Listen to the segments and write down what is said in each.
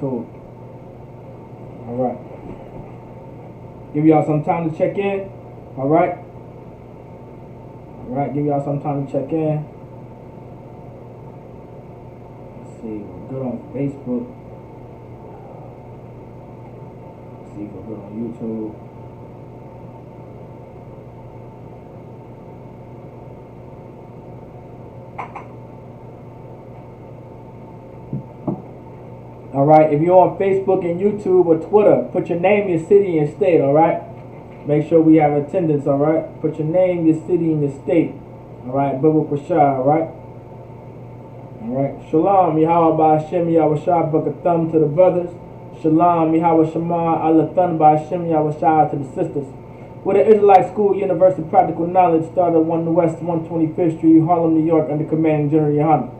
So, all right. Give y'all some time to check in. All right. All right. Give y'all some time to check in. Let's see. We're good on Facebook. Let's see if we're good on YouTube. All right, if you're on Facebook and YouTube or Twitter, put your name, your city, and your state, all right? Make sure we have attendance, all right? Put your name, your city, and your state. All right, Bubba Pashah, all right? All right, Shalom, Yahweh Ba'Hashem, Yahweh Shah, Buck a thumb to the brothers. Shalom, Yahweh Shema, Allah Thun Ba'Hashem, Yahweh Shah to the sisters. With the Israelite School, University of Practical Knowledge, started 1 West 125th Street, Harlem, New York, under command General Yohanan.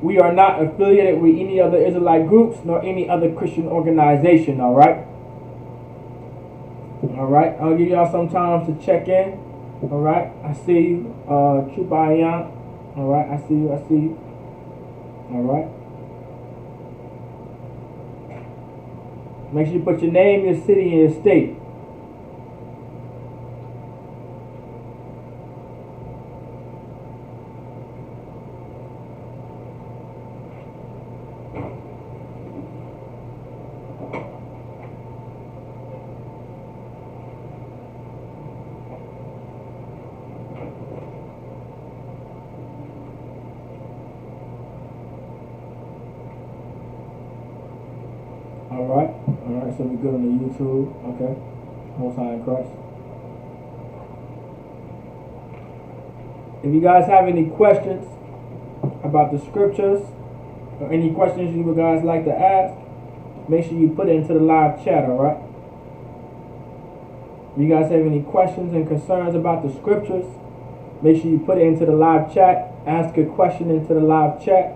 We are not affiliated with any other Israelite groups nor any other Christian organization, all right? All right, I'll give y'all some time to check in. All right, I see you. Chubayan. All right, I see you. All right. Make sure you put your name, your city, and your state. All right, so we're good on the YouTube, okay? Most High in Christ. If you guys have any questions about the scriptures, or any questions you would guys like to ask, make sure you put it into the live chat, all right? If you guys have any questions and concerns about the scriptures, make sure you put it into the live chat. Ask a question into the live chat,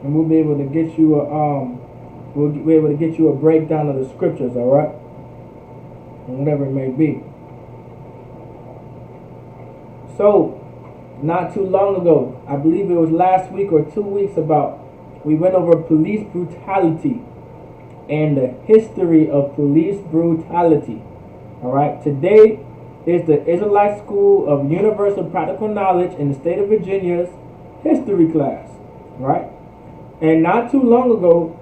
and we'll be able to get you a we'll be able to get you a breakdown of the scriptures, all right? And whatever it may be. So, not too long ago, I believe it was last week or 2 weeks about, we went over police brutality and the history of police brutality. All right, today is the Israelite School of Universal Practical Knowledge in the state of Virginia's history class, right? And not too long ago,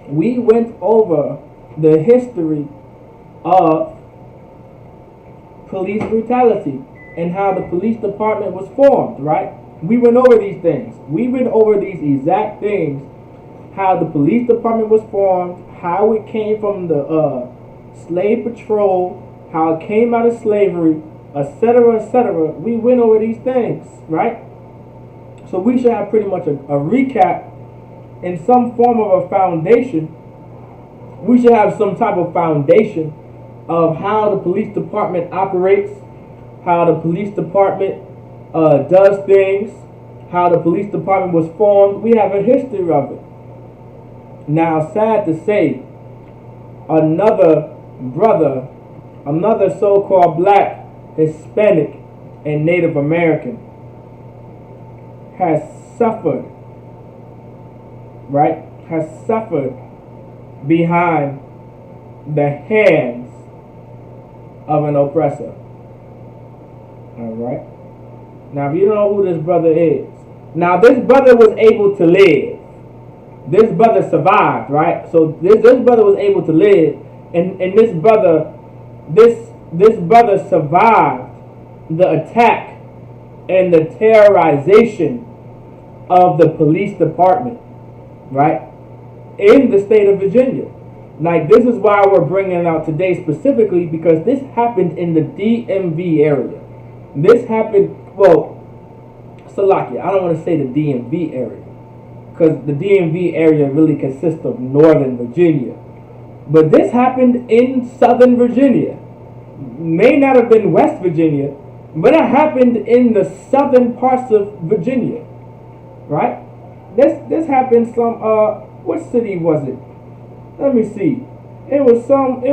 we went over the history of police brutality and how the police department was formed, right? We went over these things. We went over these exact things, how the police department was formed, how it came from the slave patrol, how it came out of slavery, etc., etc. We went over these things, right? So we should have pretty much a recap in some form of a foundation. We should have some type of foundation of how the police department operates, how the police department does things, how the police department was formed. We have a history of it. Now, sad to say, another brother, another so-called black, Hispanic, and Native American has suffered, right? Has suffered behind the hands of an oppressor. Alright? Now, if you don't know who this brother is, now this brother was able to live. This brother survived, right? So this brother was able to live, and this brother survived the attack and the terrorization of the police department, right, in the state of Virginia. Like, this is why we're bringing it out today specifically, because this happened in the DMV area. This happened, well, Salakia, I don't want to say the DMV area, because the DMV area really consists of Northern Virginia. But this happened in Southern Virginia. May not have been West Virginia, but it happened in the southern parts of Virginia, right? This happened some, what city was it? Let me see. It was some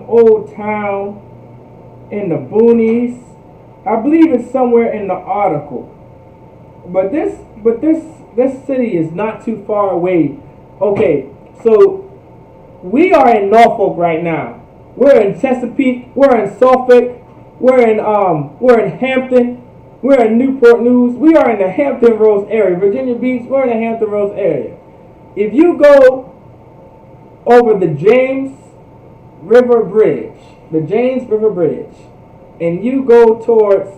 old town in the boonies. I believe it's somewhere in the article. But this city is not too far away. Okay, So we are in Norfolk right now. We're in Chesapeake. We're in Suffolk. We're in Hampton. We're in Newport News. We are in the Hampton Roads area. Virginia Beach. We're in the Hampton Roads area. If you go over the James River Bridge, and you go towards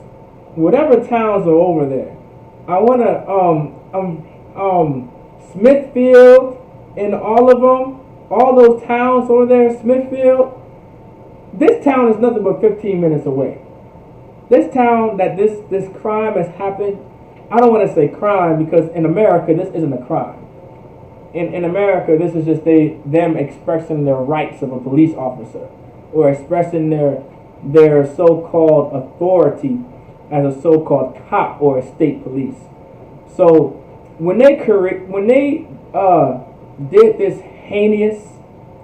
whatever towns are over there, I wanna Smithfield and all of them, all those towns over there, Smithfield. This town is nothing but 15 minutes away. This town that this crime has happened, I don't want to say crime because in America this isn't a crime. In America this is just them expressing their rights of a police officer or expressing their so-called authority as a so-called cop or a state police. So when they did this heinous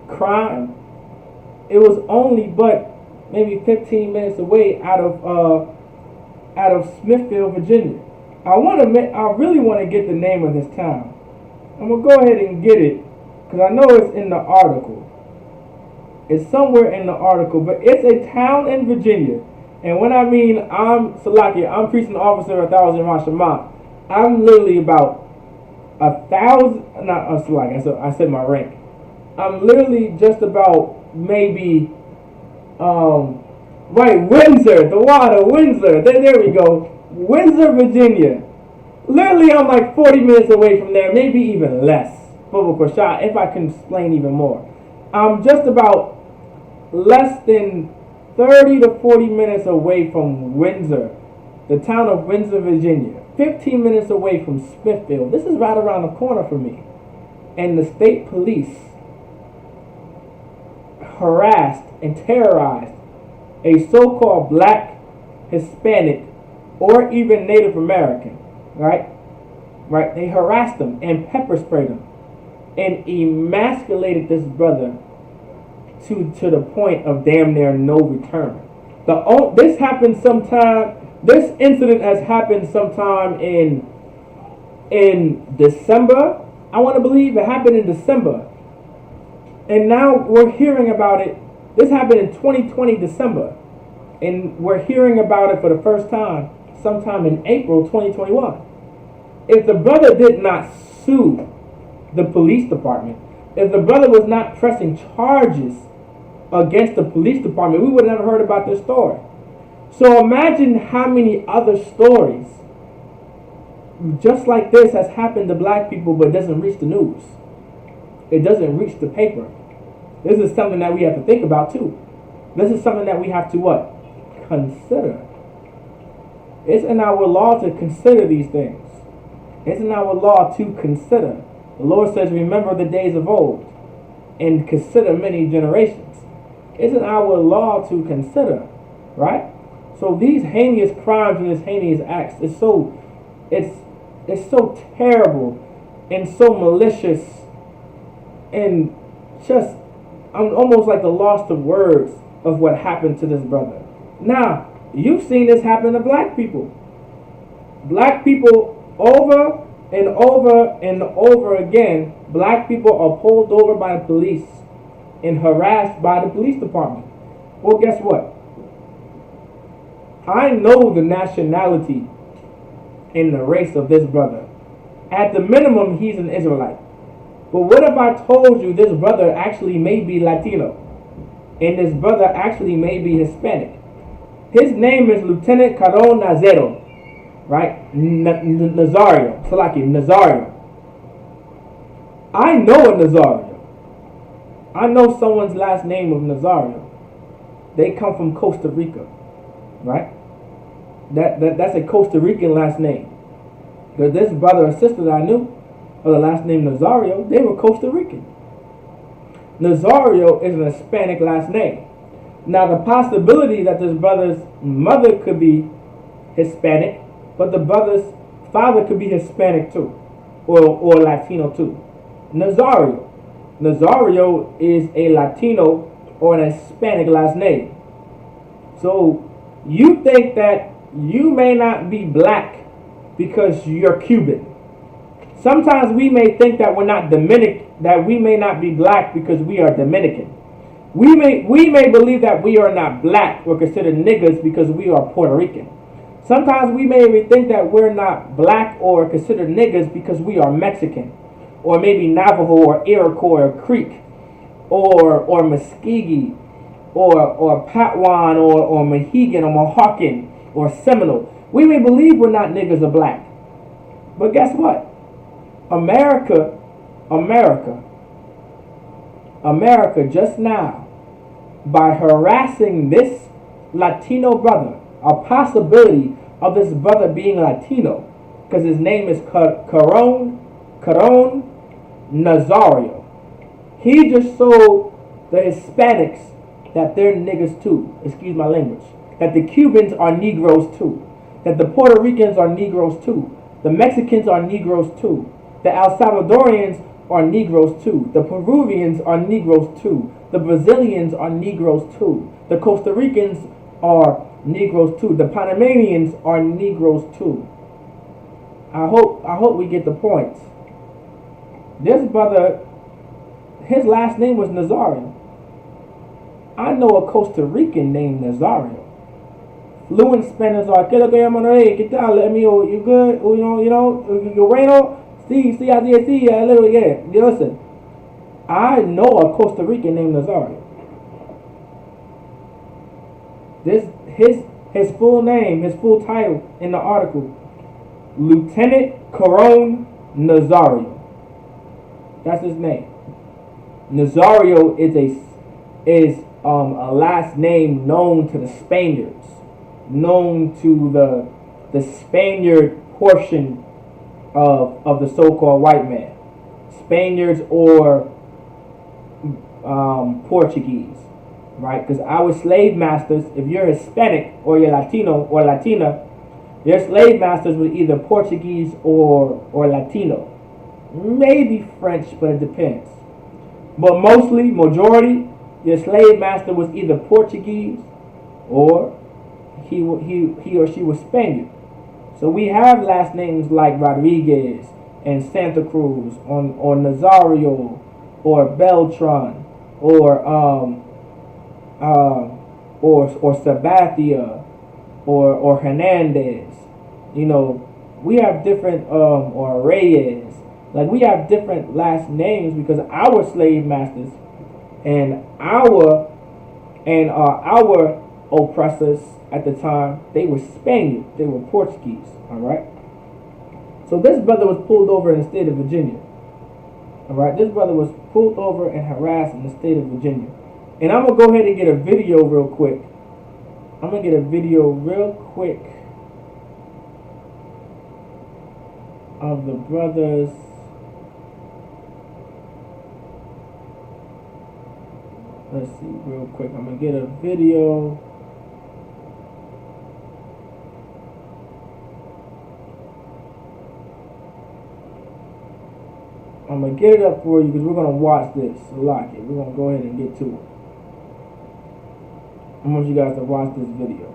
crime, it was only but maybe 15 minutes away out of Smithfield, Virginia. I really want to get the name of this town. I'm gonna go ahead and get it because I know it's in the article. It's somewhere in the article, but it's a town in Virginia. And when I mean I'm precinct officer 1,000 Rashomon, I'm literally about 1,000. Not Salakia. I said my rank. I'm literally just about maybe Windsor, Windsor. There we go. Windsor, Virginia. Literally, I'm like 40 minutes away from there, maybe even less. If I can explain even more. I'm just about less than 30 to 40 minutes away from Windsor, the town of Windsor, Virginia. 15 minutes away from Smithfield. This is right around the corner for me. And the state police harassed and terrorized a so-called black, Hispanic, or even Native American, right? They harassed them and pepper sprayed him and emasculated this brother to the point of damn near no return. This happened sometime. This incident has happened sometime in December. I want to believe it happened in December. And now we're hearing about it. This happened in 2020 December. And we're hearing about it for the first time sometime in April 2021. If the brother did not sue the police department, if the brother was not pressing charges against the police department, we would have never heard about this story. So imagine how many other stories just like this has happened to black people but doesn't reach the news. It doesn't reach the paper. This is something that we have to think about too. This is something that we have to what? Consider. It's in our law to consider these things. It's in our law to consider. The Lord says, remember the days of old and consider many generations. It's in our law to consider, right? So these heinous crimes and these heinous acts, it's so terrible and so malicious and just, I'm almost like the lost of words of what happened to this brother. Now, you've seen this happen to black people. Black people over and over and over again, black people are pulled over by the police and harassed by the police department. Well, guess what? I know the nationality and the race of this brother. At the minimum, he's an Israelite. But what if I told you this brother actually may be Latino? And this brother actually may be Hispanic? His name is Lieutenant Caron Nazero. Right? Nazario. Nazario. I know a Nazario. I know someone's last name of Nazario. They come from Costa Rica. Right? That's a Costa Rican last name. Because this brother or sister that I knew, or the last name Nazario, they were Costa Rican. Nazario is an Hispanic last name. Now the possibility that this brother's mother could be Hispanic, but the brother's father could be Hispanic too, or Latino too. Nazario. Nazario is a Latino or an Hispanic last name. So you think that you may not be black because you're Cuban. Sometimes we may think that we're not Dominican that we may not be black because we are Dominican. We may believe that we are not black or considered niggas because we are Puerto Rican. Sometimes we may even think that we're not black or considered niggas because we are Mexican, or maybe Navajo or Iroquois or Creek, or Muskegee, or Patwan, or Mohegan or Mohawken or Seminole. We may believe we're not niggas or black, but guess what? America just now, by harassing this Latino brother, a possibility of this brother being Latino, because his name is Caron Nazario. He just told the Hispanics that they're niggas too. Excuse my language. That the Cubans are Negroes too. That the Puerto Ricans are Negroes too. The Mexicans are Negroes too. The El Salvadorians are Negroes too. The Peruvians are Negroes too. The Brazilians are Negroes too. The Costa Ricans are Negroes too. The Panamanians are Negroes too. I hope we get the points. This brother, his last name was Nazario. I know a Costa Rican named Nazario. Fluent Spanish are, ¿qué lo que llaman ahí? ¿Qué tal? You good? You know, Reno? Sí, a little, yeah. Listen, I know a Costa Rican named Nazario. His full name, his full title in the article, Lieutenant Caron Nazario. That's his name. Nazario is a last name known to the Spaniards, known to the Spaniard portion of the so-called white man, Spaniards or Portuguese, right? Because our slave masters, if you're Hispanic or you're Latino or Latina, your slave masters were either Portuguese or Latino, maybe French, but it depends. But mostly, majority, your slave master was either Portuguese or he or she was Spaniard. So we have last names like Rodriguez and Santa Cruz, or Nazario, or Beltran, or Sabathia, or Hernandez. You know, we have different or Reyes. Like, we have different last names because our slave masters and our oppressors at the time, they were Spaniard, they were Portuguese, all right? So this brother was pulled over in the state of Virginia, all right? This brother was pulled over and harassed in the state of Virginia. And I'm going to go ahead and get a video real quick. I'm going to get a video real quick of the brothers. Let's see, real quick. I'm going to get a video. I'm going to get it up for you because we're going to watch this. So lock it. We're going to go ahead and get to it. I want you guys to watch this video.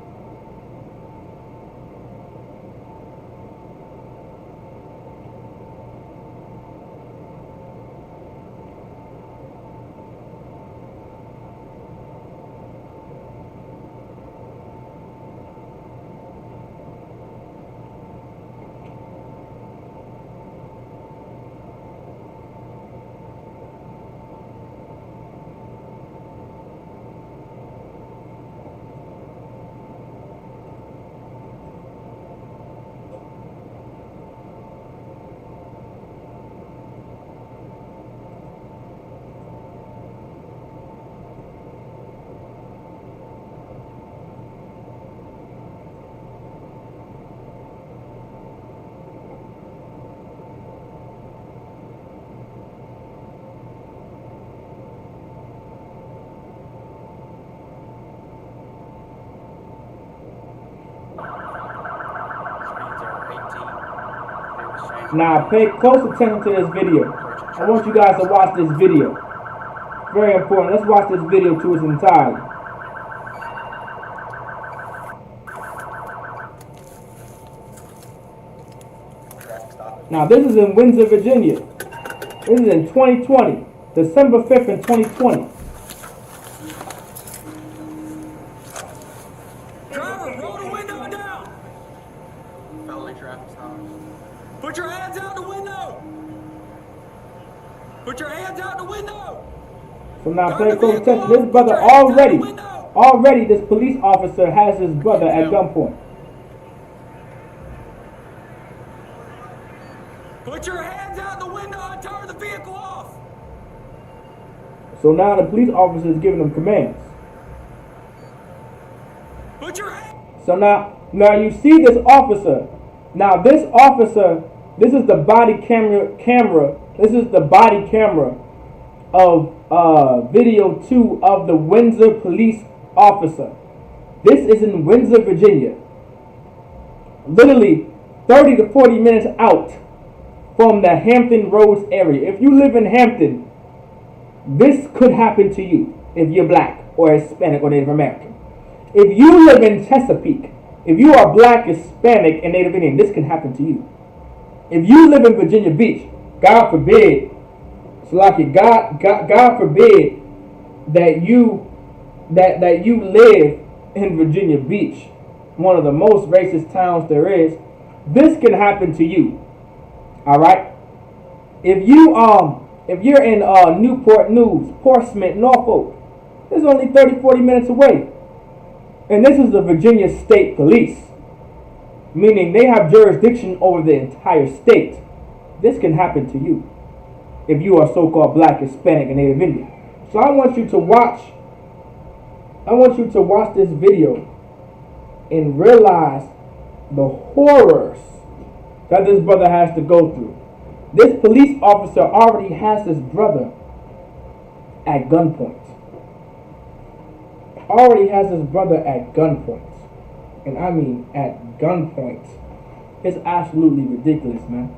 Now pay close attention to this video. I want you guys to watch this video. Very important. Let's watch this video to its entirety. Now this is in Windsor, Virginia. This is in 2020, December 5th in 2020. Driver, roll the window down. Felony traffic stop. Put your hands out the window. Put your hands out the window. So now play close attention. This brother already this police officer has his brother at gunpoint. Put your hands out the window and turn the vehicle off. So now the police officer is giving him commands. Put your hands. So now you see this officer. Now this officer, this is the body camera. This is the body camera of video 2 of the Windsor police officer. This is in Windsor, Virginia. Literally 30 to 40 minutes out from the Hampton Roads area. If you live in Hampton, this could happen to you if you're black or Hispanic or Native American. If you live in Chesapeake, if you are black, Hispanic, and Native Indian, this can happen to you. If you live in Virginia Beach, God forbid, God forbid that you live in Virginia Beach, one of the most racist towns there is. This can happen to you. All right. If you're in Newport News, Portsmouth, Norfolk, it's only 30-40 minutes away. And this is the Virginia State Police, meaning they have jurisdiction over the entire state. This can happen to you if you are so-called black, Hispanic, and Native Indian. So I want you to watch this video and realize the horrors that this brother has to go through. This police officer already has his brother at gunpoint. Already has his brother at gunpoint. And I mean at gunpoint. It's absolutely ridiculous, man.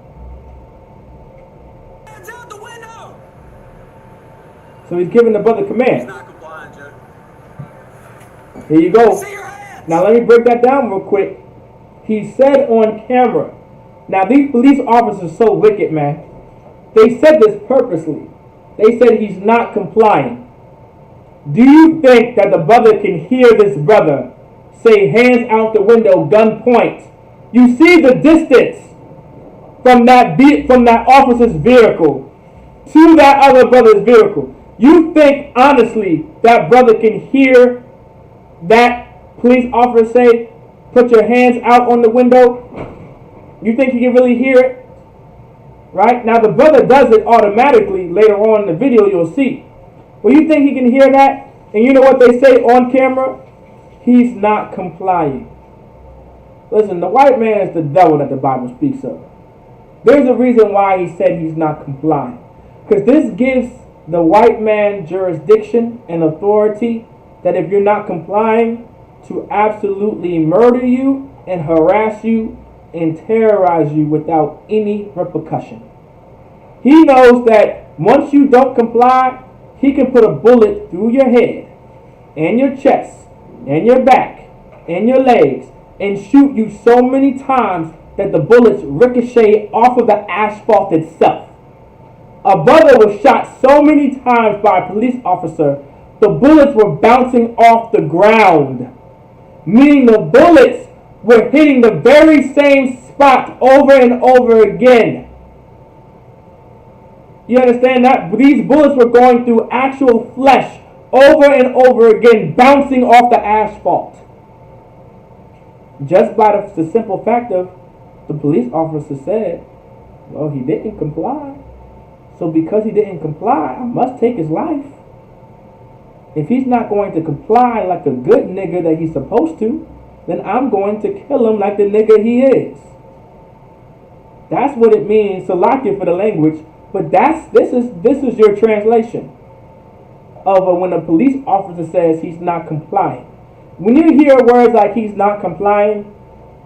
Hands out the window. So he's giving the brother He's command. not complying, Joe. Here you go. See your hands. Now let me break that down real quick. He said on camera. Now these police officers are so wicked, man. They said this purposely. They said he's not complying. Do you think that the brother can hear this brother say hands out the window, gun point? You see the distance from that officer's vehicle to that other brother's vehicle. You think honestly that brother can hear that police officer say, put your hands out on the window? You think he can really hear it? Right? Now the brother does it automatically. Later on in the video you'll see. Well, you think he can hear that? And you know what they say on camera? He's not complying. Listen, the white man is the devil that the Bible speaks of. There's a reason why he said he's not complying. Because this gives the white man jurisdiction and authority that if you're not complying, to absolutely murder you and harass you and terrorize you without any repercussion. He knows that once you don't comply, he can put a bullet through your head and your chest and your back and your legs and shoot you so many times that the bullets ricochet off of the asphalt itself. A brother was shot so many times by a police officer, the bullets were bouncing off the ground, meaning the bullets were hitting the very same spot over and over again. You understand that? These bullets were going through actual flesh over and over again, bouncing off the asphalt. Just by the simple fact of the police officer said, well, he didn't comply. So because he didn't comply, I must take his life. If he's not going to comply like a good nigga that he's supposed to, then I'm going to kill him like the nigga he is. That's what it means. Salakia for the language. But this is your translation of when a police officer says he's not complying. When you hear words like he's not complying,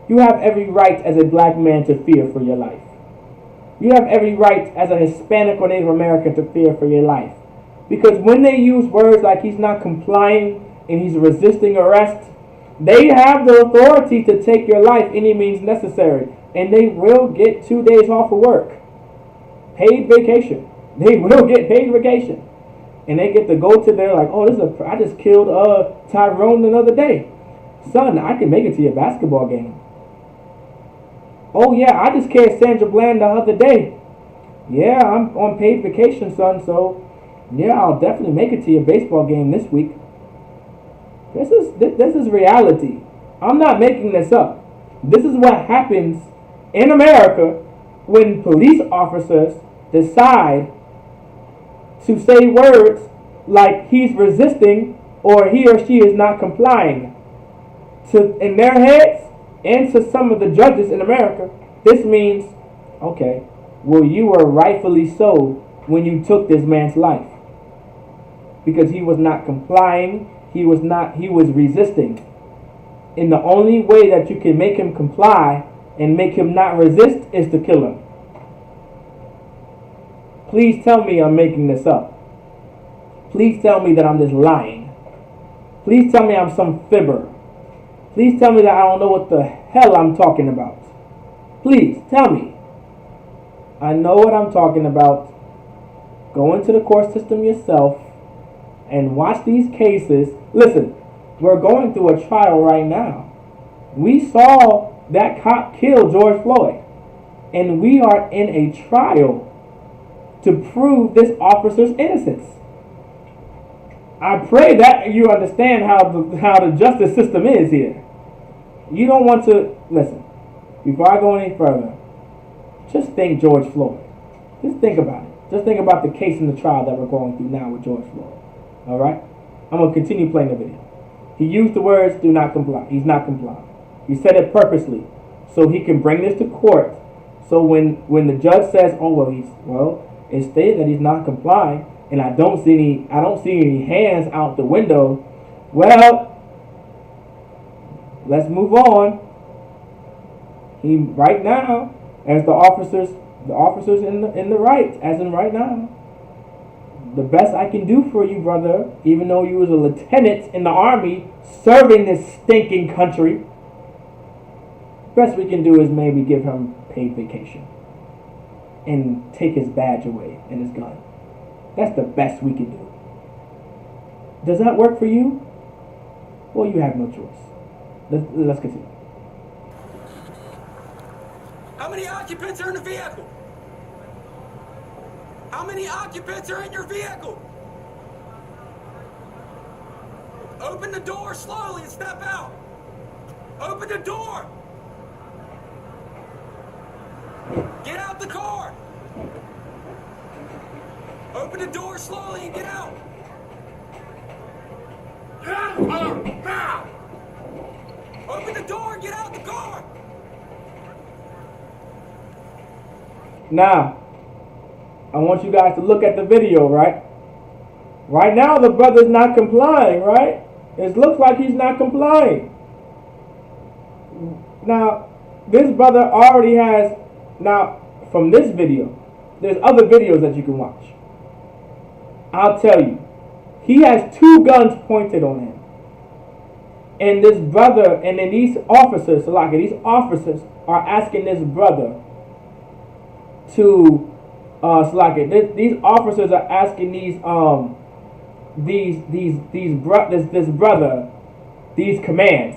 you have every right as a black man to fear for your life. You have every right as a Hispanic or Native American to fear for your life. Because when they use words like he's not complying and he's resisting arrest, they have the authority to take your life any means necessary. And they will get 2 days off of work. Paid vacation. They will get paid vacation. And they get to go to their, like, oh, I just killed Tyrone the other day. Son, I can make it to your basketball game. Oh, yeah, I just killed Sandra Bland the other day. Yeah, I'm on paid vacation, son, so, yeah, I'll definitely make it to your baseball game this week. This is reality. I'm not making this up. This is what happens in America when police officers decide to say words like he's resisting or he or she is not complying. In their heads and to some of the judges in America, this means, okay, well, you were rightfully so when you took this man's life. Because he was not complying, he was resisting. And the only way that you can make him comply and make him not resist is to kill him. Please tell me I'm making this up. Please tell me that I'm just lying. Please tell me I'm some fibber. Please tell me that I don't know what the hell I'm talking about. Please tell me. I know what I'm talking about. Go into the court system yourself and watch these cases. Listen, we're going through a trial right now. We saw that cop kill George Floyd. And we are in a trial to prove this officer's innocence. I pray that you understand how the justice system is here. You don't want to, listen, before I go any further, just think George Floyd. Just think about it. Just think about the case in the trial that we're going through now with George Floyd. Alright? I'm going to continue playing the video. He used the words, do not comply. He's not complying. He said it purposely so he can bring this to court. So when the judge says, oh, it's stated that he's not complying, and I don't see any hands out the window. Well, let's move on. He right now, as the officers in the right, as in right now, the best I can do for you, brother, even though you was a lieutenant in the army serving this stinking country, best we can do is maybe give him paid vacation and take his badge away and his gun. That's the best we can do. Does that work for you? Well, you have no choice. Let's continue. How many occupants are in the vehicle? How many occupants are in your vehicle? Open the door slowly and step out. Open the door. Get out the car. Open the door slowly and get out. Now. Open the door and get out the car. Now, I want you guys to look at the video, right? Right now, the brother's not complying, right? It looks like he's not complying. Now, this brother already has, now, from this video, there's other videos that you can watch. I'll tell you, he has 2 guns pointed on him. And this brother, and then these officers, these officers are asking this brother to, these officers are asking this brother these commands.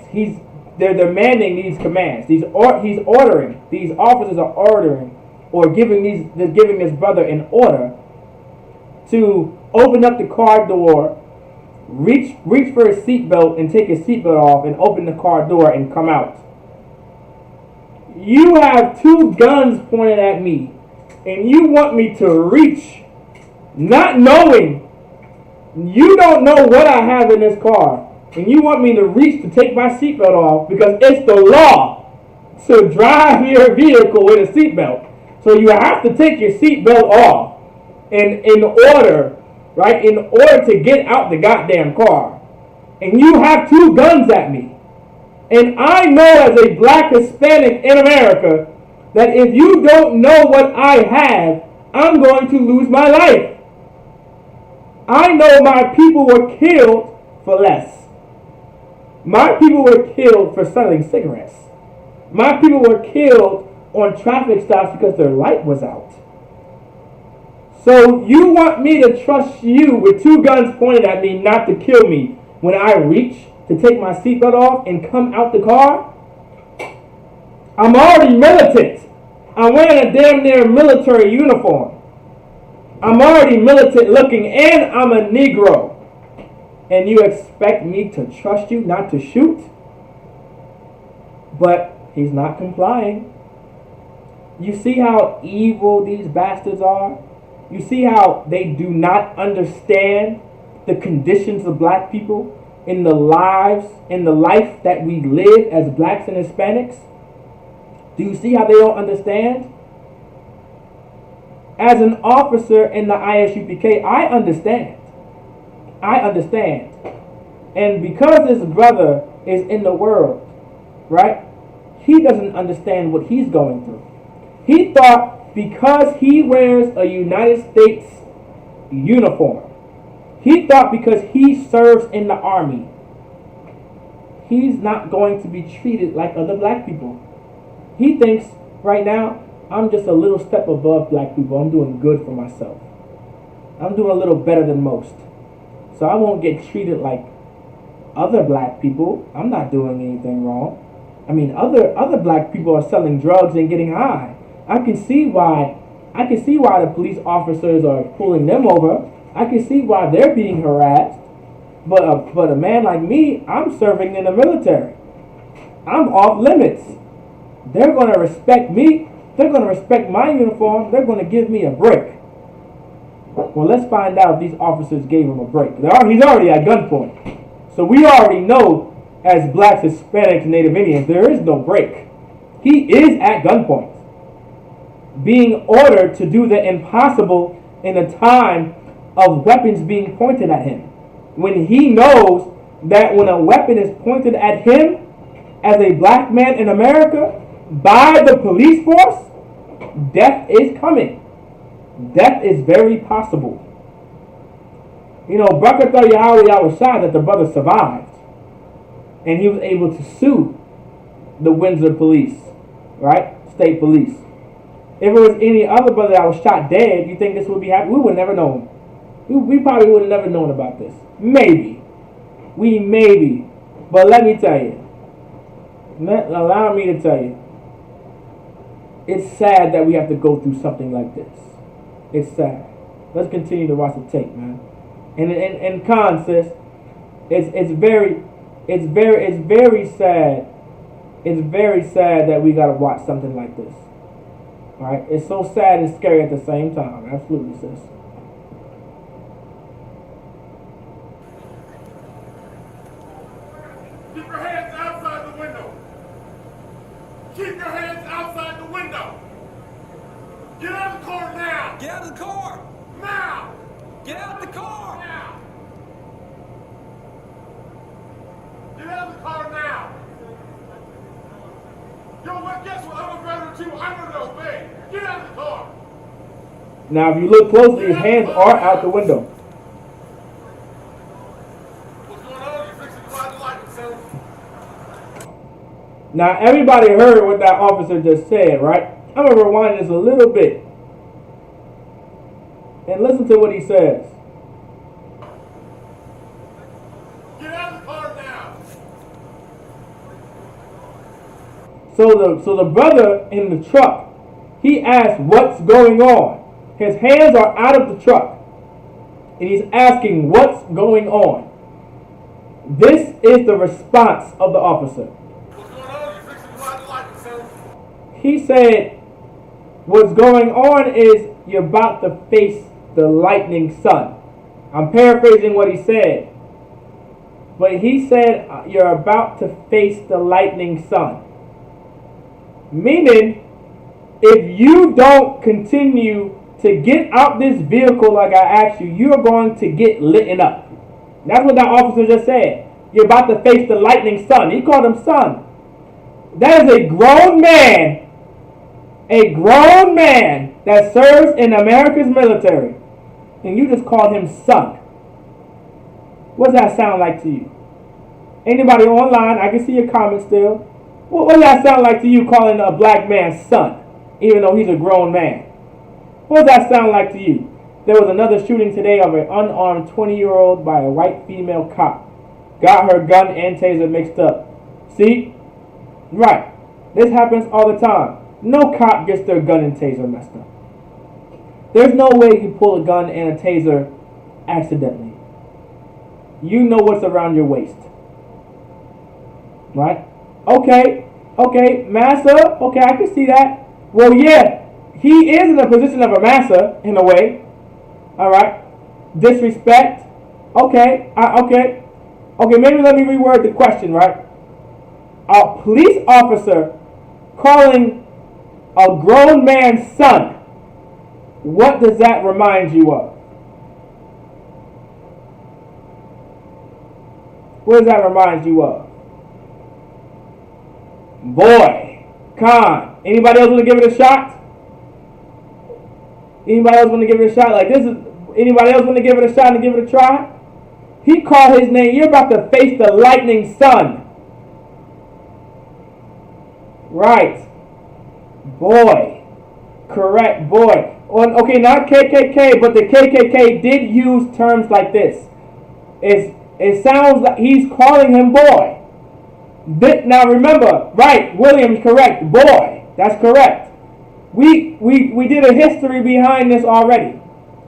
They're demanding these commands. He's ordering. These officers are ordering or giving this brother an order to open up the car door, reach for his seatbelt and take his seatbelt off and open the car door and come out. You have 2 guns pointed at me and you want me to reach, not knowing, you don't know what I have in this car, and you want me to reach to take my seatbelt off because it's the law to drive your vehicle with a seatbelt. So you have to take your seatbelt off in order to get out the goddamn car. And you have 2 guns at me. And I know as a black Hispanic in America that if you don't know what I have, I'm going to lose my life. I know my people were killed for less. My people were killed for selling cigarettes. My people were killed on traffic stops because their light was out. So you want me to trust you with two guns pointed at me not to kill me when I reach to take my seatbelt off and come out the car? I'm already militant. I'm wearing a damn near military uniform. I'm already militant looking and I'm a Negro. And you expect me to trust you not to shoot? But he's not complying. You see how evil these bastards are? You see how they do not understand the conditions of black people in the lives, in the life that we live as blacks and Hispanics? Do you see how they don't understand? As an officer in the Isupk, I understand. I understand. And because this brother is in the world, right, he doesn't understand what he's going through. He thought because he wears a United States uniform, he thought because he serves in the army, he's not going to be treated like other black people. He thinks right now, I'm just a little step above black people. I'm doing good for myself. I'm doing a little better than most. So I won't get treated like other black people. I'm not doing anything wrong. I mean, other black people are selling drugs and getting high. I can see why the police officers are pulling them over. I can see why they're being harassed. But a man like me, I'm serving in the military. I'm off limits. They're going to respect me. They're going to respect my uniform. They're going to give me a break. Well, let's find out if these officers gave him a break. He's already at gunpoint. So we already know, as blacks, Hispanics, Native Indians, there is no break. He is at gunpoint, being ordered to do the impossible in a time of weapons being pointed at him. When he knows that when a weapon is pointed at him as a black man in America by the police force, death is coming. Death is very possible. You know, Brutality was shot that the brother survived. And he was able to sue the Windsor police, right? State police. If it was any other brother that was shot dead, you think this would be happening? We would never know. We probably would have never known about this. Maybe. Maybe. But let me tell you. Allow me to tell you. It's sad that we have to go through something like this. It's sad. Let's continue to watch the tape, man. And Khan says, it's very sad. It's very sad that we gotta watch something like this. Alright? It's so sad and scary at the same time. Absolutely, sis. Keep your hands outside the window. Keep your hands outside the window. Get out of the car now. Get out of the car! Now. Get out of the car! Now. Get out of the car now. Yo, what? Guess what? I'm a veteran too. I know to obey. Get out of the car. Now, if you look closely, his hands are out the window. What's going on? You fixing to ride the light, son? Now, everybody heard what that officer just said, right? I'm going to rewind this a little bit. And listen to what he says. Get out of the car now. So the brother in the truck, he asked, what's going on? His hands are out of the truck. And he's asking, what's going on? This is the response of the officer. What's going on? You fixing to ride the light, son? He said, what's going on is you're about to face the lightning sun. I'm paraphrasing what he said. But he said, you're about to face the lightning sun. Meaning, if you don't continue to get out this vehicle like I asked you, you're going to get lit up. That's what that officer just said. You're about to face the lightning sun. He called him son. That is a grown man that serves in America's military, and you just called him son. What does that sound like to you? Anybody online, I can see your comments still. What does that sound like to you, calling a black man son, even though he's a grown man? What does that sound like to you? There was another shooting today of an unarmed 20-year-old by a white female cop. Got her gun and taser mixed up. See? Right. This happens all the time. No cop gets their gun and taser messed up. There's no way you pull a gun and a taser accidentally. You know what's around your waist. Right? Okay, massa. Okay, I can see that. Well, yeah, he is in a position of a massa, in a way. Alright? Disrespect. Okay, maybe let me reword the question, right? A police officer calling a grown man's son, what does that remind you of? What does that remind you of? Boy, Con. Anybody else want to give it a shot? Anybody else want to give it a shot? Like this is. Anybody else want to give it a shot and give it a try? He called his name. You're about to face the lightning sun. Right. Boy. Correct. Boy. Okay, not KKK, but the KKK did use terms like this. It sounds like he's calling him boy. Now remember, right, William's correct. Boy. That's correct. We did a history behind this already.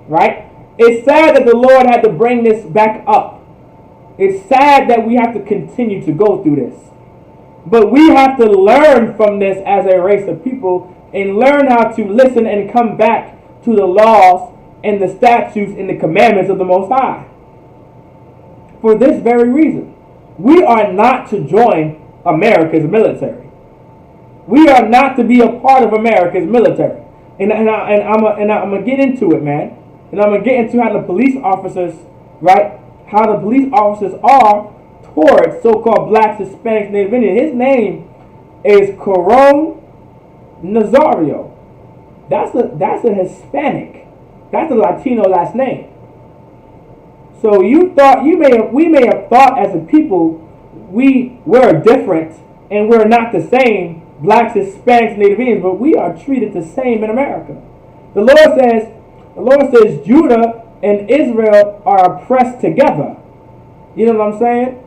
Right? It's sad that the Lord had to bring this back up. It's sad that we have to continue to go through this. But we have to learn from this as a race of people and learn how to listen and come back to the laws and the statutes and the commandments of the Most High. For this very reason, we are not to join America's military. We are not to be a part of America's military. And I'm gonna get into it, man. And I'm going to get into how the police officers, right, how the police officers are towards so-called blacks, Hispanics, Native Indians. His name is Coron Nazario. That's a Hispanic. That's a Latino last name. So we may have thought as a people we're different and we're not the same, blacks, Hispanics, Native Indians, but we are treated the same in America. The Lord says Judah and Israel are oppressed together. You know what I'm saying?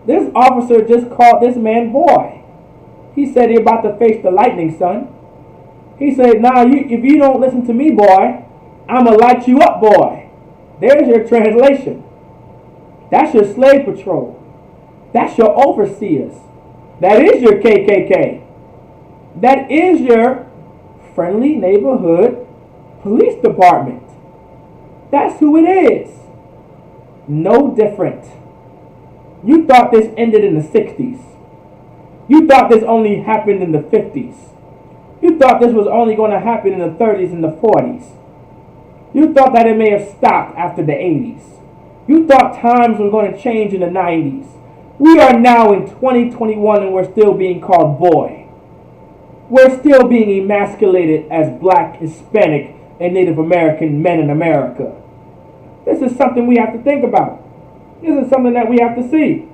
This officer just called this man boy. He said he about to face the lightning, son. He said, nah, if you don't listen to me, boy, I'm going to light you up, boy. There's your translation. That's your slave patrol. That's your overseers. That is your KKK. That is your friendly neighborhood police department. That's who it is. No different. You thought this ended in the 60s. You thought this only happened in the 50s. You thought this was only going to happen in the 30s and the 40s. You thought that it may have stopped after the 80s. You thought times were going to change in the 90s. We are now in 2021 and we're still being called boy. We're still being emasculated as black, Hispanic, and Native American men in America. This is something we have to think about. This is something that we have to see.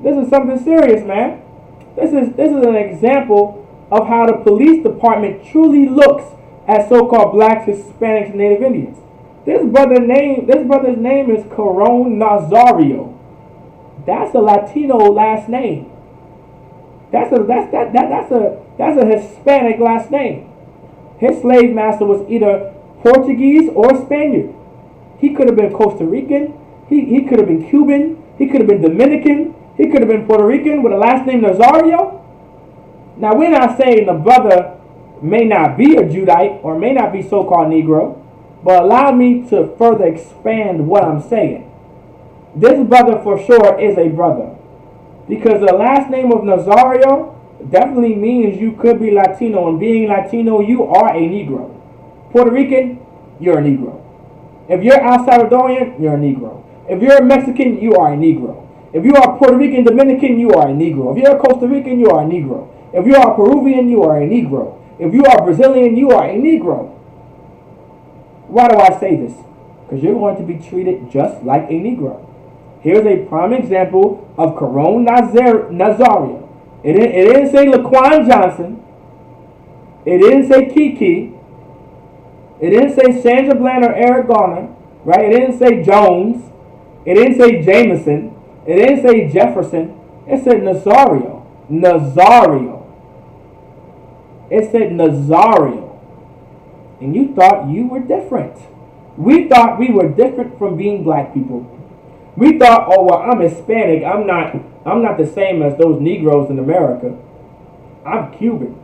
This is something serious, man. This is an example of how the police department truly looks at so-called blacks, Hispanics, and Native Indians. This brother's name is Coron Nazario. That's a Latino last name. That's a Hispanic last name. His slave master was either Portuguese or Spaniard. He could have been Costa Rican. He could have been Cuban. He could have been Dominican. He could have been Puerto Rican with a last name Nazario. Now, we're not saying the brother may not be a Judite or may not be so-called Negro, but allow me to further expand what I'm saying. This brother for sure is a brother, because the last name of Nazario definitely means you could be Latino, and being Latino, you are a Negro. Puerto Rican, you're a Negro. If you're El Salvadorian, you're a Negro. If you're a Mexican, you are a Negro. If you are Puerto Rican, Dominican, you are a Negro. If you're a Costa Rican, you are a Negro. If you are Peruvian, you are a Negro. If you are Brazilian, you are a Negro. Why do I say this? Because you're going to be treated just like a Negro. Here's a prime example of Coron Nazario. It didn't say Laquan Johnson. It didn't say Kiki. It It didn't say Sandra Bland or Eric Garner, right? It didn't say Jones. It didn't say Jameson. It didn't say Jefferson. It said Nazario. Nazario. It said Nazario. And you thought you were different. We thought we were different from being black people. We thought, oh well, I'm Hispanic. I'm not the same as those Negroes in America. I'm Cuban.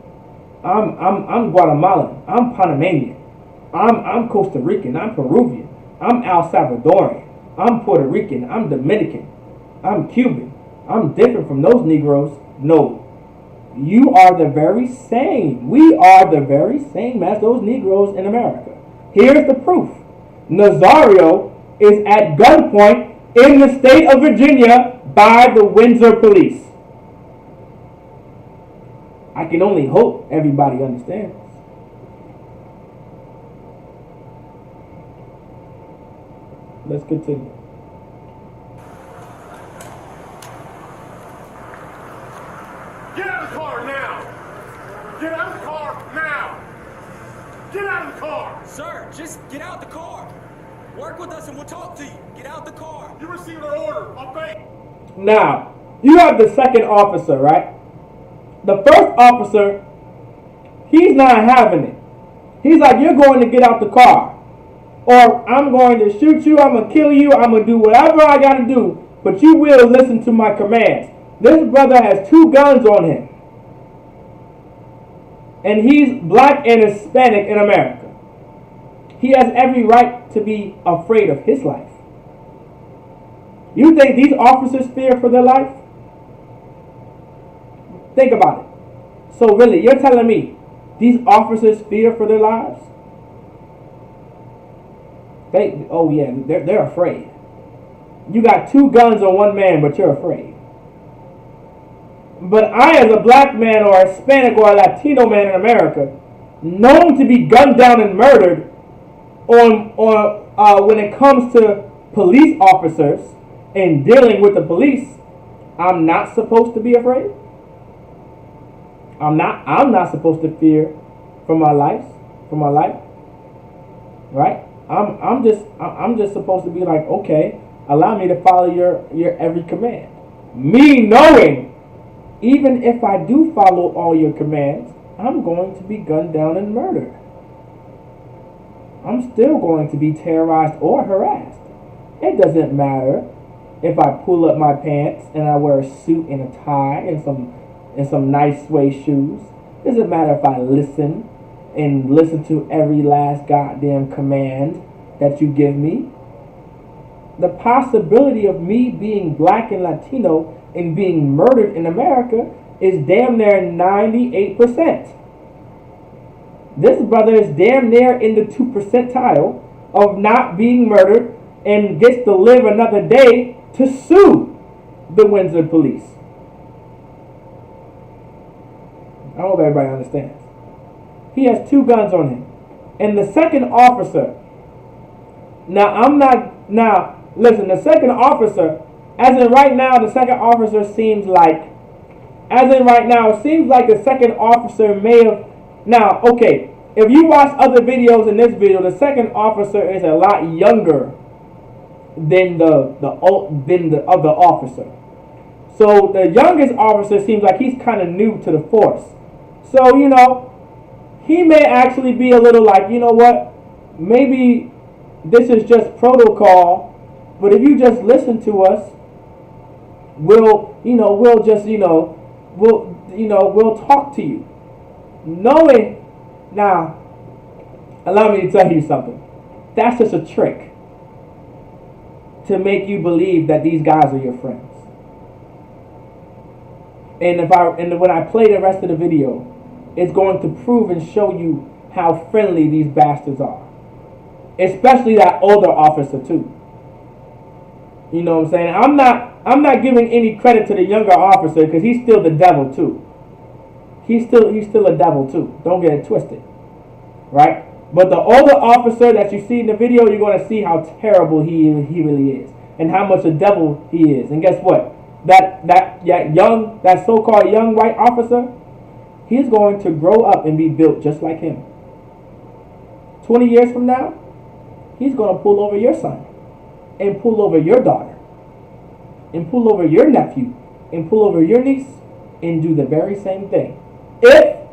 I'm Guatemalan. I'm Panamanian. I'm Costa Rican. I'm Peruvian. I'm El Salvadorian. I'm Puerto Rican. I'm Dominican. I'm Cuban. I'm different from those Negroes. No. You are the very same. We are the very same as those Negroes in America. Here's the proof. Nazario is at gunpoint in the state of Virginia by the Windsor police. I can only hope everybody understands. Let's continue. Get out of the car now! Get out of the car now! Get out of the car! Sir, just get out the car. Work with us and we'll talk to you. Get out the car. You received an order. Obey. Now, you have the second officer, right? The first officer, he's not having it. He's like, you're going to get out the car. Or I'm going to shoot you, I'm going to kill you, I'm going to do whatever I got to do. But you will listen to my commands. This brother has 2 guns on him. And he's black and Hispanic in America. He has every right to be afraid of his life. You think these officers fear for their life? Think about it. So really, you're telling me these officers fear for their lives? They're afraid. You got 2 guns on one man, but you're afraid. But I, as a black man or a Hispanic or a Latino man in America, known to be gunned down and murdered when it comes to police officers and dealing with the police, I'm not supposed to be afraid. I'm not supposed to fear for my life, right? I'm just supposed to be like, okay, allow me to follow your every command. Me knowing, even if I do follow all your commands, I'm going to be gunned down and murdered. I'm still going to be terrorized or harassed. It doesn't matter if I pull up my pants and I wear a suit and a tie and some nice suede shoes. It doesn't matter if I listen to every last goddamn command that you give me. The possibility of me being black and Latino and being murdered in America is damn near 98%. This brother is damn near in the 2 percentile of not being murdered and gets to live another day to sue the Windsor police. I hope everybody understands. He has 2 guns on him. And the second officer, the second officer, as in right now, the second officer seems like, it seems like the second officer may have, now, okay, if you watch other videos in this video, the second officer is a lot younger than the other officer. So the youngest officer seems like he's kind of new to the force. So, he may actually be a little like, you know what, maybe this is just protocol, but if you just listen to us, we'll talk to you. Knowing, now, allow me to tell you something. That's just a trick to make you believe that these guys are your friends. And when I play the rest of the video, it's going to prove and show you how friendly these bastards are. Especially that older officer too. You know what I'm saying? I'm not giving any credit to the younger officer because he's still the devil too. He's still a devil too. Don't get it twisted. Right? But the older officer that you see in the video, you're going to see how terrible he really is. And how much a devil he is. And guess what? That so-called young white officer, he's going to grow up and be built just like him. 20 years from now, he's going to pull over your son and pull over your daughter and pull over your nephew and pull over your niece and do the very same thing. If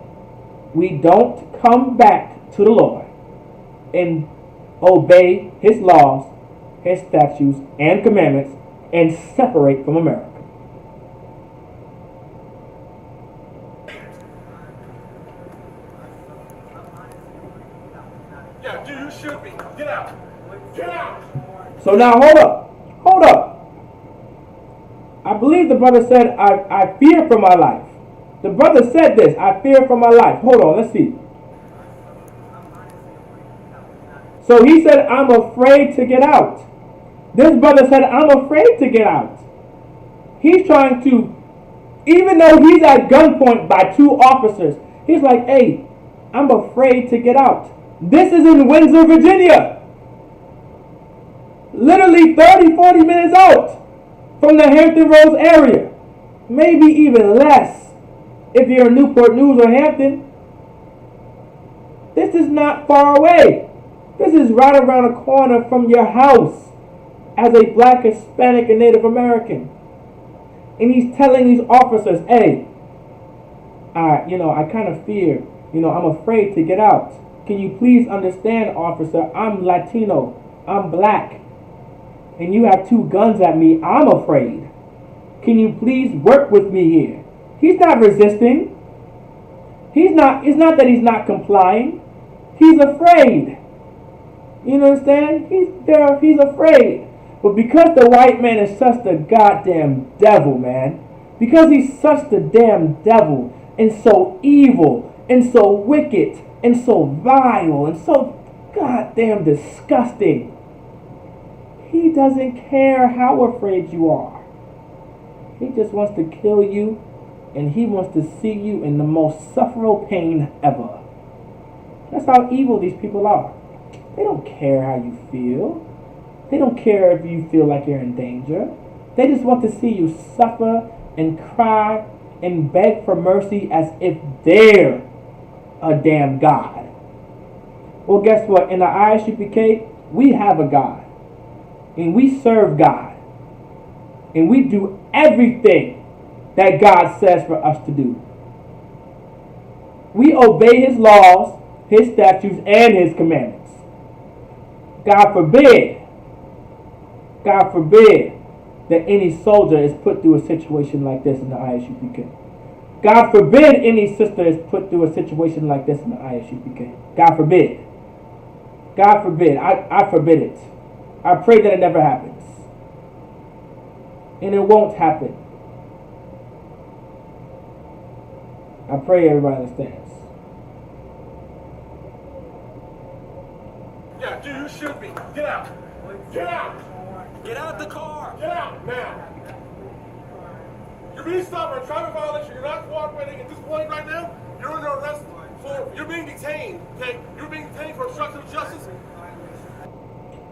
we don't come back to the Lord and obey his laws, his statutes, and commandments, and separate from America. Yeah, dude, you should be. Get out. Get out. So now hold up. I believe the brother said, I fear for my life. The brother said this, I fear for my life. Hold on, let's see. So he said, I'm afraid to get out. This brother said, I'm afraid to get out. He's trying to, even though he's at gunpoint by 2 officers, he's like, hey, I'm afraid to get out. This is in Windsor, Virginia. Literally 30, 40 minutes out from the Hampton Roads area. Maybe even less if you're in Newport News or Hampton. This is not far away. This is right around the corner from your house as a black, Hispanic, and Native American. And he's telling these officers, hey, I kind of fear, I'm afraid to get out. Can you please understand, officer, I'm Latino, I'm black, and you have 2 guns at me, I'm afraid. Can you please work with me here? He's not resisting. It's not that he's not complying. He's afraid. You understand? He's afraid. But because the white man is such the goddamn devil, man, because he's such the damn devil, and so evil, and so wicked, and so vile, and so goddamn disgusting, he doesn't care how afraid you are. He just wants to kill you, and he wants to see you in the most sufferable pain ever. That's how evil these people are. They don't care how you feel. They don't care if you feel like you're in danger. They just want to see you suffer and cry and beg for mercy as if they're a damn God. Well, guess what? In the ISUPK, we have a God. And we serve God. And we do everything that God says for us to do. We obey his laws, his statutes, and his commandments. God forbid that any soldier is put through a situation like this in the ISUPK. God forbid any sister is put through a situation like this in the ISUPK. God forbid. God forbid. I forbid it. I pray that it never happens. And it won't happen. I pray everybody understands. Yeah, dude, you should be. Get out. Get out. Get out the car! Get out now. You're being stopped for a traffic violation. You're not cooperating at this point right now. You're under arrest for, you're being detained, okay? You're being detained for obstruction of justice.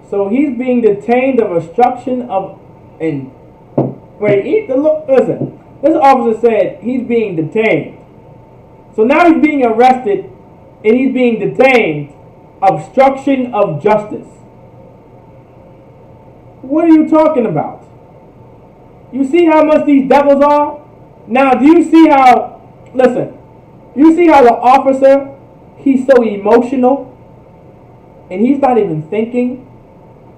So he's being detained of obstruction of, and listen, this officer said he's being detained. So now he's being arrested and he's being detained, obstruction of justice. What are you talking about? You see how much these devils are? Now, do you see how, listen, you see how the officer, he's so emotional and he's not even thinking?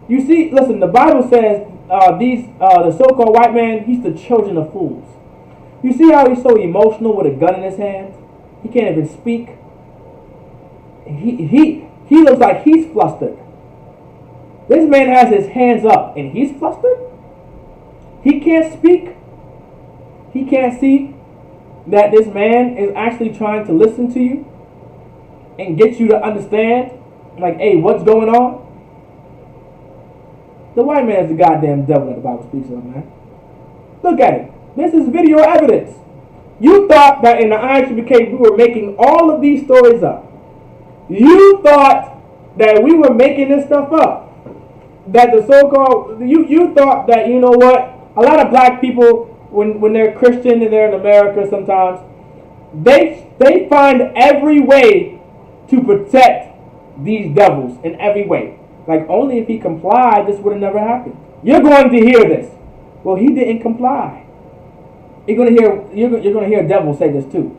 You see, listen, the Bible says the so-called white man, he's the children of fools. You see how he's so emotional with a gun in his hand? He can't even speak. He looks like he's flustered. This man has his hands up and he's flustered. He can't speak. He can't see that this man is actually trying to listen to you and get you to understand, like, hey, what's going on? The white man is the goddamn devil that the Bible speaks of, man. Look at it. This is video evidence. You thought that in the ISUPK we were making all of these stories up. You thought that we were making this stuff up. That the so-called, you thought that, you know what, a lot of black people, when they're Christian and they're in America sometimes, they find every way to protect these devils in every way. Like, only if he complied, this would have never happened. You're going to hear this. Well, he didn't comply. You're going to hear a devil say this too.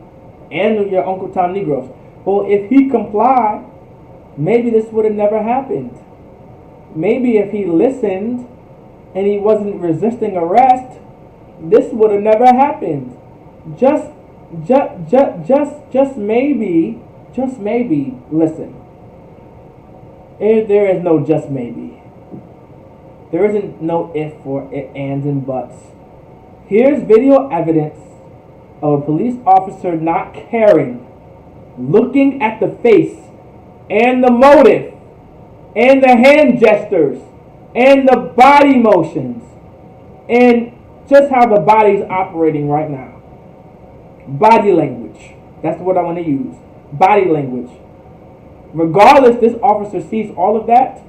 And your Uncle Tom Negroes. Well, if he complied, maybe this would have never happened. Maybe if he listened and he wasn't resisting arrest, this would have never happened. Just maybe, listen. There is no just maybe. There isn't no if or ands and buts. Here's video evidence of a police officer not caring, looking at the face and the motive and the hand gestures and the body motions and just how the body's operating right now. Body language. That's what I want to use. Body language. Regardless, this officer sees all of that,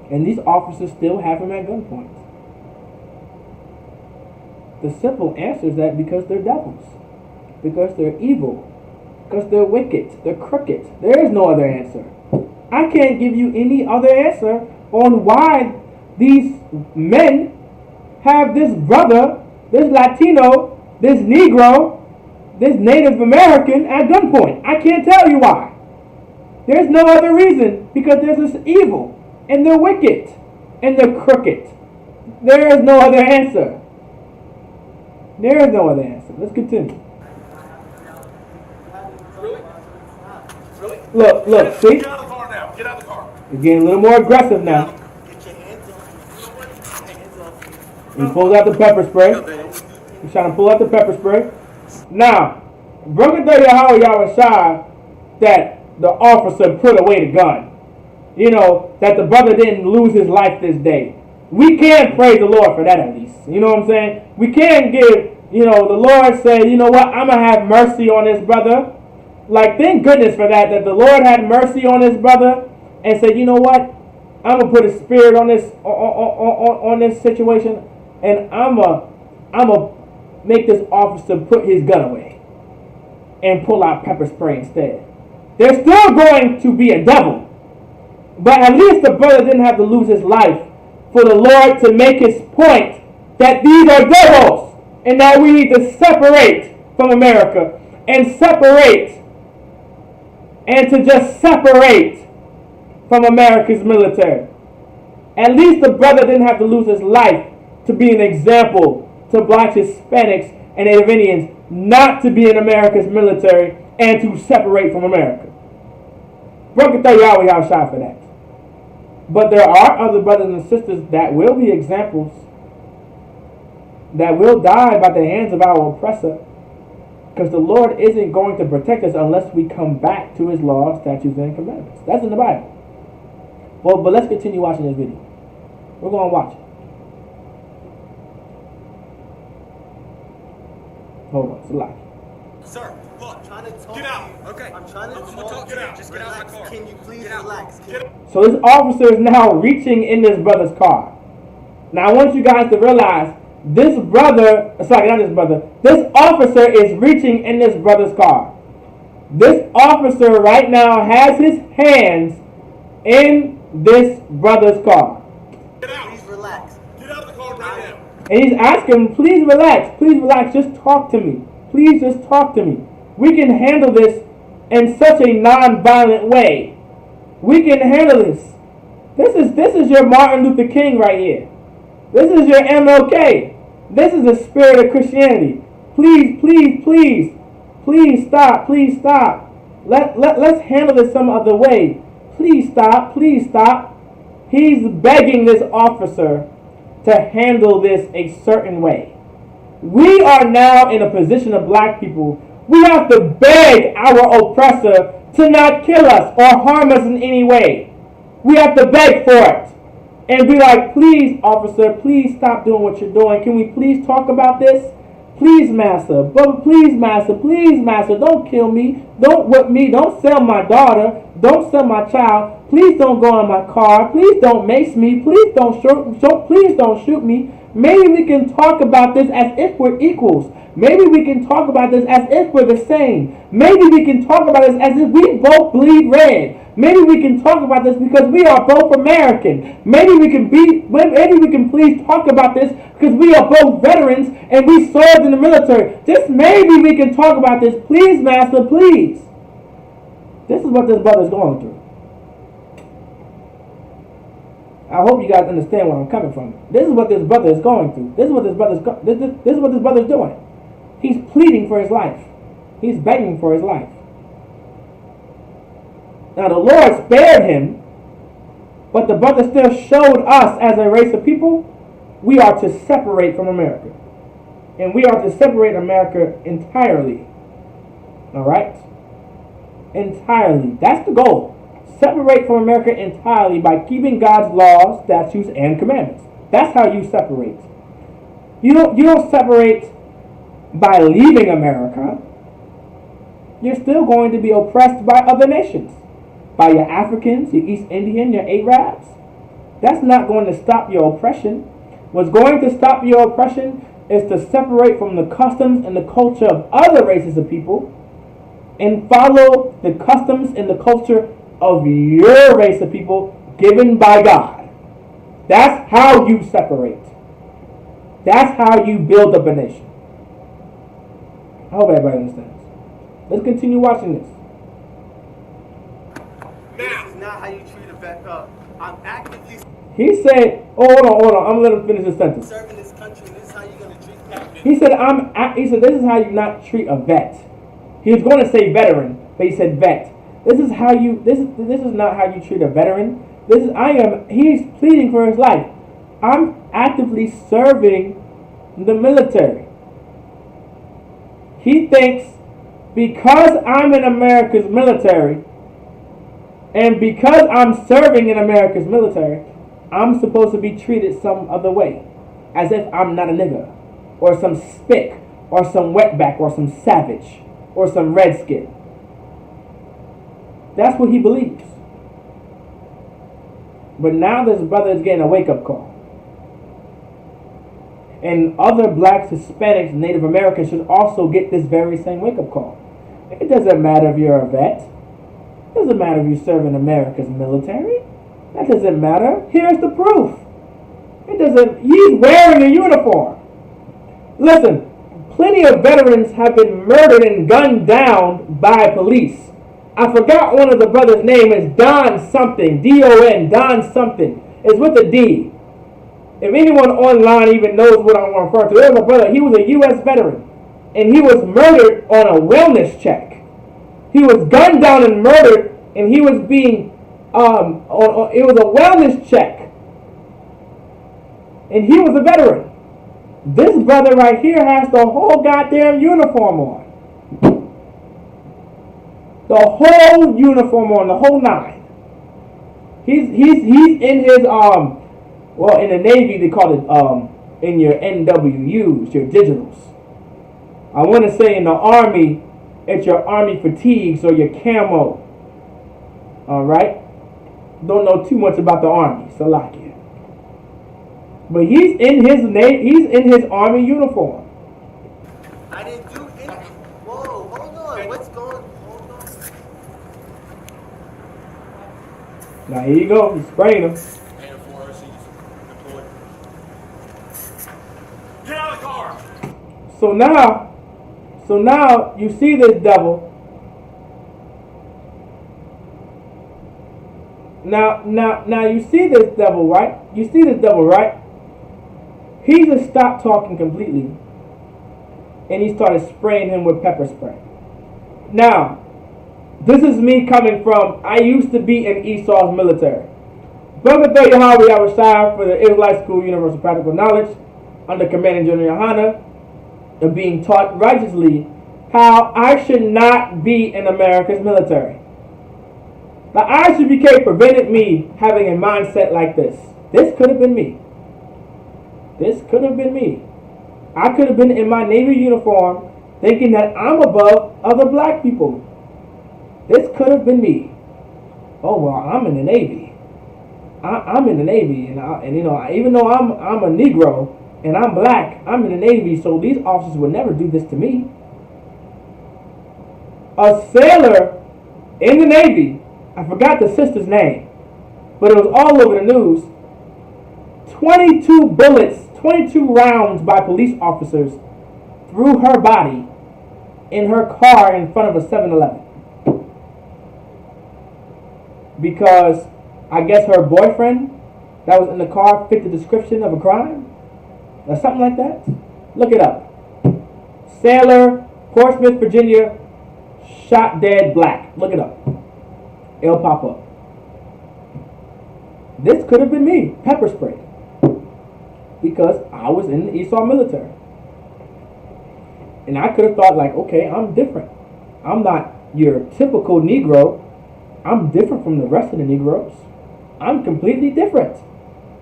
and these officers still have him at gunpoint. The simple answer is that because they're devils. Because they're evil. Because they're wicked. They're crooked. There is no other answer. I can't give you any other answer on why these men have this brother, this Latino, this Negro, this Native American at gunpoint. I can't tell you why. There's no other reason, because there's this evil, and they're wicked, and they're crooked. There is no other answer. There is no other answer. Let's continue. Really? Really? Look, see? Get out of the car now. Get out of the car. You're getting a little more aggressive now. Get your hands off. He pulls out the pepper spray. He's trying to pull out the pepper spray. Now, Brutality was shy that the officer put away the gun. You know, that the brother didn't lose his life this day. We can praise the Lord for that at least. You know what I'm saying? We can give, the Lord say, you know what, I'm going to have mercy on this brother. Like, thank goodness for that the Lord had mercy on this brother and said, you know what, I'm going to put a spirit on this on this situation, and I'm gonna make this officer put his gun away and pull out pepper spray instead. There's still going to be a devil, but at least the brother didn't have to lose his life for the Lord to make his point that these are devils and that we need to separate from America and separate and to just separate from America's military. At least the brother didn't have to lose his life to be an example to blacks, Hispanics, and Native Indians not to be in America's military and to separate from America. Broken 30 hours, y'all shy for that. But there are other brothers and sisters that will be examples, that will die by the hands of our oppressor, because the Lord isn't going to protect us unless we come back to his laws, statutes, and commandments. That's in the Bible. Well, but let's continue watching this video. We're going to watch it. Hold on, it's a lie. Sir, look. I'm trying to talk. Get out. Okay. I'm trying to I'm gonna talk to you. Just get out of my car. Can you please Get out. relax? So this officer is now reaching in this brother's car. Now I want you guys to realize this officer is reaching in this brother's car. This officer right now has his hands in this brother's car. Get out. Please relax. Get out of the car right now. And he's asking, please relax, just talk to me. Please just talk to me. We can handle this in such a non-violent way. We can handle this. This is your Martin Luther King right here. This is your MLK. This is the spirit of Christianity. Please stop. Let's handle this some other way. Please stop. He's begging this officer to handle this a certain way. We are now in a position of black people. We have to beg our oppressor to not kill us or harm us in any way. We have to beg for it. And be like, please, officer, please stop doing what you're doing. Can we please talk about this? Please, master. But please, master, don't kill me. Don't whip me. Don't sell my daughter. Don't sell my child. Please don't go in my car. Please don't mace me. Please don't shoot me. Maybe we can talk about this as if we're equals. Maybe we can talk about this as if we're the same. Maybe we can talk about this as if we both bleed red. Maybe we can talk about this because we are both American. Maybe we can please talk about this because we are both veterans and we served in the military. Just maybe we can talk about this. Please, Master, please. This is what this brother is going through. I hope you guys understand where I'm coming from. This is what this brother is going through. This is what this brother's doing. He's pleading for his life. He's begging for his life. Now the Lord spared him, but the brother still showed us as a race of people, we are to separate from America. And we are to separate America entirely. Alright? Entirely. That's the goal. Separate from America entirely by keeping God's laws, statutes, and commandments. That's how you separate. You don't separate by leaving America. You're still going to be oppressed by other nations. By your Africans, your East Indian, your Arabs. That's not going to stop your oppression. What's going to stop your oppression is to separate from the customs and the culture of other races of people and follow the customs and the culture of your race of people given by God. That's how you separate. That's how you build up a nation. I hope everybody understands. Let's continue watching this. This is not how you treat a vet. I'm actively He said, hold on. I'm gonna let him finish his sentence. serving this country. This is how you're gonna treat veterans. He said, this is how you not treat a vet. He was going to say veteran, but he said vet. This is not how you treat a veteran. He's pleading for his life. I'm actively serving the military. He thinks because I'm in America's military and because I'm serving in America's military, I'm supposed to be treated some other way. As if I'm not a nigger or some spick or some wetback or some savage or some redskin. That's what he believes. But now this brother is getting a wake-up call. And other blacks, Hispanics, Native Americans should also get this very same wake-up call. It doesn't matter if you're a vet. It doesn't matter if you serve in America's military. That doesn't matter. Here's the proof. He's wearing a uniform. Listen, plenty of veterans have been murdered and gunned down by police. I forgot one of the brothers' name is Don something. D-O-N, Don something. It's with a D. If anyone online even knows what I'm referring to, there was a brother, he was a U.S. veteran. And he was murdered on a wellness check. He was gunned down and murdered, and he was being, it was a wellness check. And he was a veteran. This brother right here has the whole goddamn uniform on. The whole uniform on, the whole nine. He's in his well, in the Navy they call it in your NWUs, your digitals. I want to say in the Army, it's your Army fatigues or your camo. All right. Don't know too much about the Army, Salakia. But he's in his Army uniform. I didn't do anything. Whoa, hold on. What's going on? Now here you go. He's spraying him. Get out of the car! So now you see this devil. Now you see this devil, right? You see this devil, right? He just stopped talking completely, and he started spraying him with pepper spray. Now, this is me coming from, I used to be in Esau's military. Brother Yahweh Yahushua for the Israelite School Universal Practical Knowledge, under commanding General Yohana, and being taught righteously how I should not be in America's military. The Isupk prevented me having a mindset like this. This could have been me. This could have been me. I could have been in my Navy uniform thinking that I'm above other black people. This could have been me. Oh, well, I'm in the Navy. I'm in the Navy, and you know, even though I'm a Negro and I'm black. I'm in the Navy, so these officers would never do this to me. A sailor in the Navy, I forgot the sister's name, but it was all over the news. 22 bullets, 22 rounds by police officers through her body in her car in front of a 7-Eleven. Because I guess her boyfriend that was in the car fit the description of a crime or something like that. Look it up. Sailor, Portsmouth, Virginia, shot dead black. Look it up. It'll pop up. This could have been me, pepper sprayed, because I was in the Isupk military. And I could have thought like, okay, I'm different. I'm not your typical Negro. I'm different from the rest of the Negroes. I'm completely different.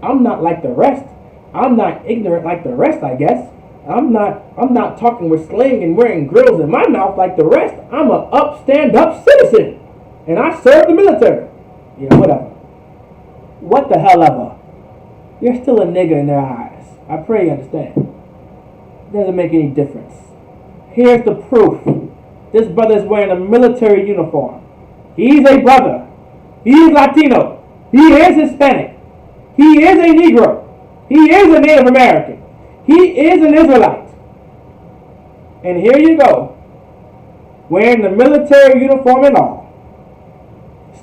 I'm not like the rest. I'm not ignorant like the rest, I guess. I'm not talking with slang and wearing grills in my mouth like the rest. I'm a stand-up citizen. And I serve the military. Yeah, whatever. What the hell ever. You're still a nigger in their eyes. I pray you understand. It doesn't make any difference. Here's the proof. This brother is wearing a military uniform. He's a brother. He's Latino. He is Hispanic. He is a Negro. He is a Native American. He is an Israelite. And here you go, wearing the military uniform and all,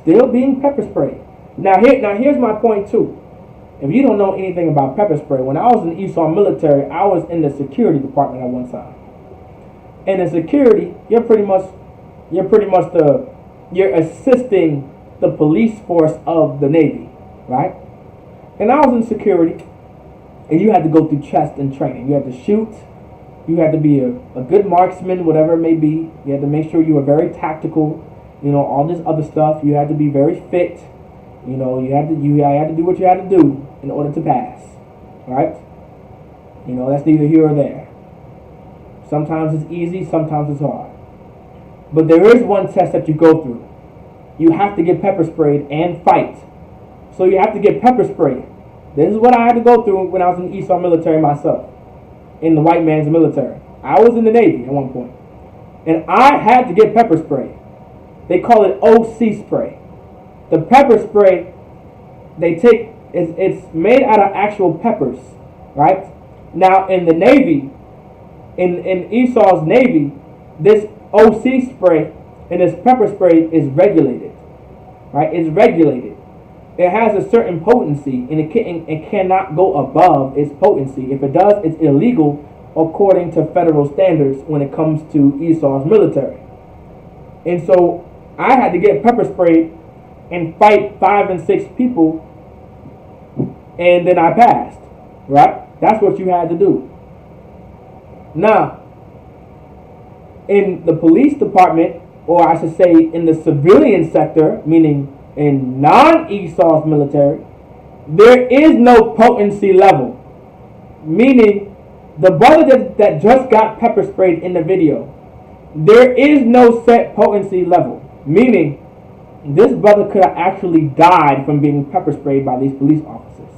still being pepper sprayed. Now here's my point too. If you don't know anything about pepper spray, when I was in the Isupk military, I was in the security department at one time. And in security, you're assisting the police force of the Navy, right? And I was in security, and you had to go through chest and training. You had to shoot. You had to be a good marksman, whatever it may be. You had to make sure you were very tactical. You know, all this other stuff. You had to be very fit. You know, you had to do what you had to do in order to pass, right? You know, that's neither here or there. Sometimes it's easy, sometimes it's hard. But there is one test that you go through. You have to get pepper sprayed and fight. So you have to get pepper sprayed. This is what I had to go through when I was in the Isupk military myself. In the white man's military. I was in the Navy at one point. And I had to get pepper spray. They call it OC spray. The pepper spray, it's made out of actual peppers, right? Now in the Navy, in Esau's Navy, this OC spray and this pepper spray is regulated, right? It's regulated. It has a certain potency, and it cannot go above its potency. If it does, it's illegal according to federal standards when it comes to Esau's military. And so I had to get pepper sprayed and fight 5 and 6 people, and then I passed, right? That's what you had to do. Now, in the police department, or I should say in the civilian sector, meaning in non-Esau's military, there is no potency level. Meaning, the brother that just got pepper sprayed in the video, there is no set potency level. Meaning, this brother could have actually died from being pepper sprayed by these police officers.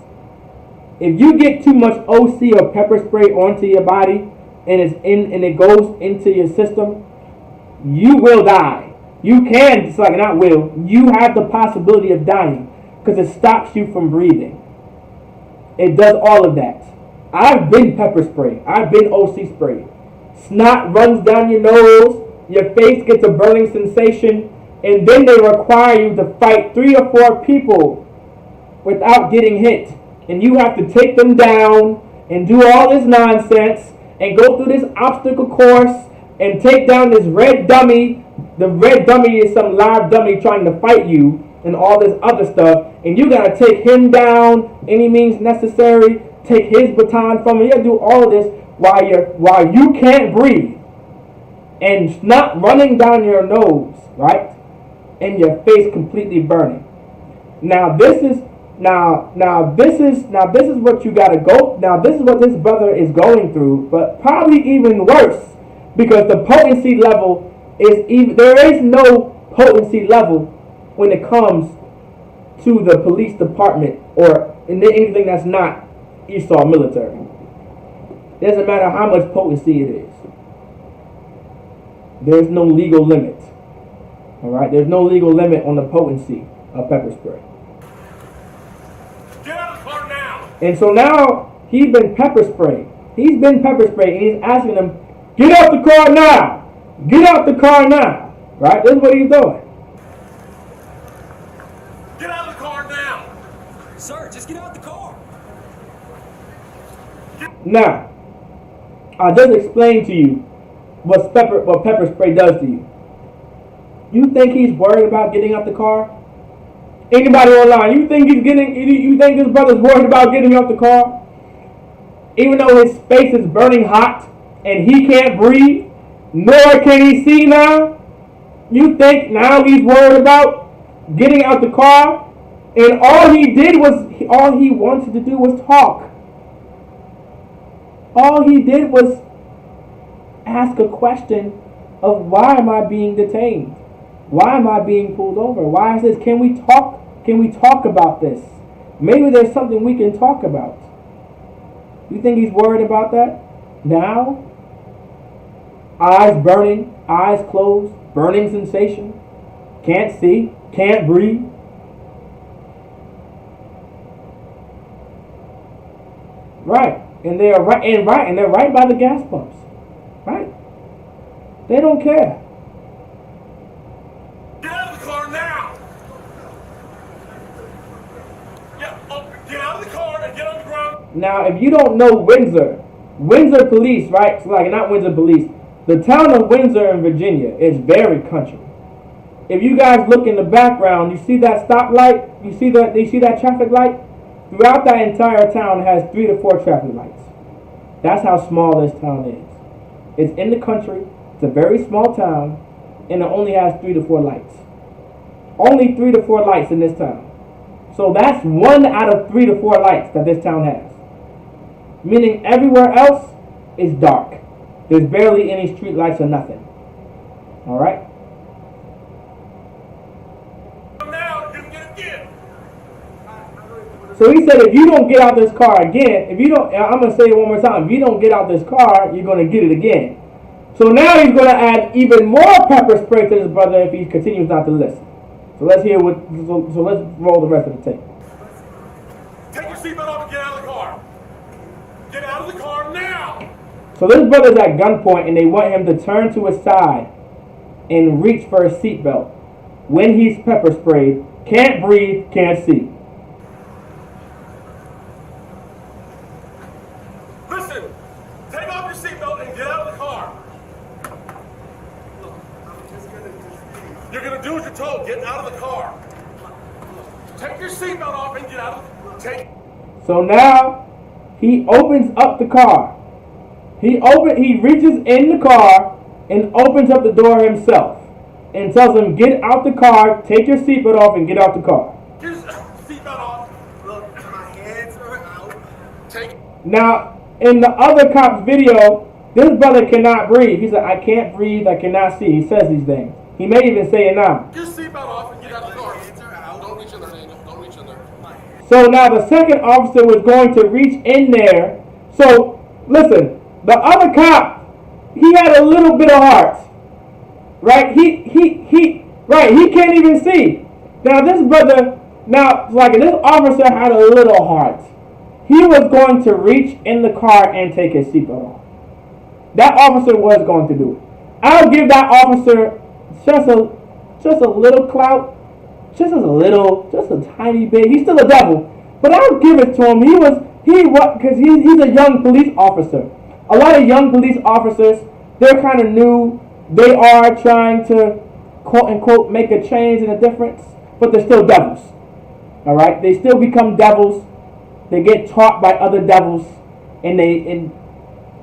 If you get too much OC or pepper spray onto your body and it goes into your system, you will die. You can, it's like not will, you have the possibility of dying because it stops you from breathing. It does all of that. I've been pepper sprayed. I've been OC sprayed. Snot runs down your nose, your face gets a burning sensation, and then they require you to fight 3 or 4 people without getting hit. And you have to take them down and do all this nonsense and go through this obstacle course and take down this red dummy. The red dummy is some live dummy trying to fight you and all this other stuff. And you got to take him down any means necessary. Take his baton from him. You got to do all of this while you can't breathe. And snot running down your nose, right? And your face completely burning. Now this is what you gotta go. Now this is what this brother is going through, but probably even worse, because the potency level there is no potency level when it comes to the police department or anything that's not Esau military. It doesn't matter how much potency it is. There's no legal limit. All right, there's no legal limit on the potency of pepper spray. Get out of the car now! And so now he's been pepper sprayed. He's been pepper sprayed, and he's asking them, "Get out the car now! Get out the car now!" Right? This is what he's doing. Get out of the car now! Sir, just get out the car. Now, I just explained to you what pepper spray does to you. You think he's worried about getting out the car? Anybody online, you think this brother's worried about getting out the car? Even though his face is burning hot and he can't breathe, nor can he see now? You think now he's worried about getting out the car? And all he wanted to do was talk. All he did was ask a question of, why am I being detained? Why am I being pulled over? Why is this? Can we talk? Can we talk about this? Maybe there's something we can talk about. You think he's worried about that? Now? Eyes burning, eyes closed, burning sensation. Can't see, can't breathe. Right. And they're right by the gas pumps. Right? They don't care. Get out of the car now! Get out of the car and get on the ground. Now, if you don't know Windsor police, right? So like, not Windsor police. The town of Windsor in Virginia is very country. If you guys look in the background, you see that stoplight? You see that traffic light? Throughout that entire town, it has 3 to 4 traffic lights. That's how small this town is. It's in the country. It's a very small town, and it only has 3 to 4 lights. Only 3 to 4 lights in this town. So that's 1 out of 3 to 4 lights that this town has. Meaning everywhere else is dark. There's barely any street lights or nothing. All right? Now you can get again. So he said, if you don't get out this car again, I'm going to say it one more time. If you don't get out this car, you're going to get it again. So now he's going to add even more pepper spray to this brother if he continues not to listen. So let's let's roll the rest of the tape. Take your seatbelt off and get out of the car. Get out of the car now! So this brother's at gunpoint, and they want him to turn to his side and reach for his seatbelt. When he's pepper sprayed, can't breathe, can't see. Listen, take off your seatbelt and get out of the car. You're gonna do what you're told. Get out of the car. Take your seatbelt off and get out of the So now he opens up the car. He reaches in the car and opens up the door himself and tells him, get out the car, take your seatbelt off, and get out the car. Get your seatbelt off. Look, my hands are out. Take. Now, in the other cop's video, this brother cannot breathe. He said, I can't breathe, I cannot see. He says these things. He may even say it now. Get your seatbelt off and get out of the car. Don't reach in there, Daniel. Don't reach in there. So now the second officer was going to reach in there. So, listen, the other cop, he had a little bit of heart. Right? He can't even see. Now this brother, this officer had a little heart. He was going to reach in the car and take his seatbelt off. That officer was going to do it. I'll give that officer just a little clout, just a tiny bit. He's still a devil, but I'll give it to him. Because he's a young police officer. A lot of young police officers, they're kind of new. They are trying to, quote unquote, make a change and a difference, but they're still devils. All right, they still become devils. They get taught by other devils, and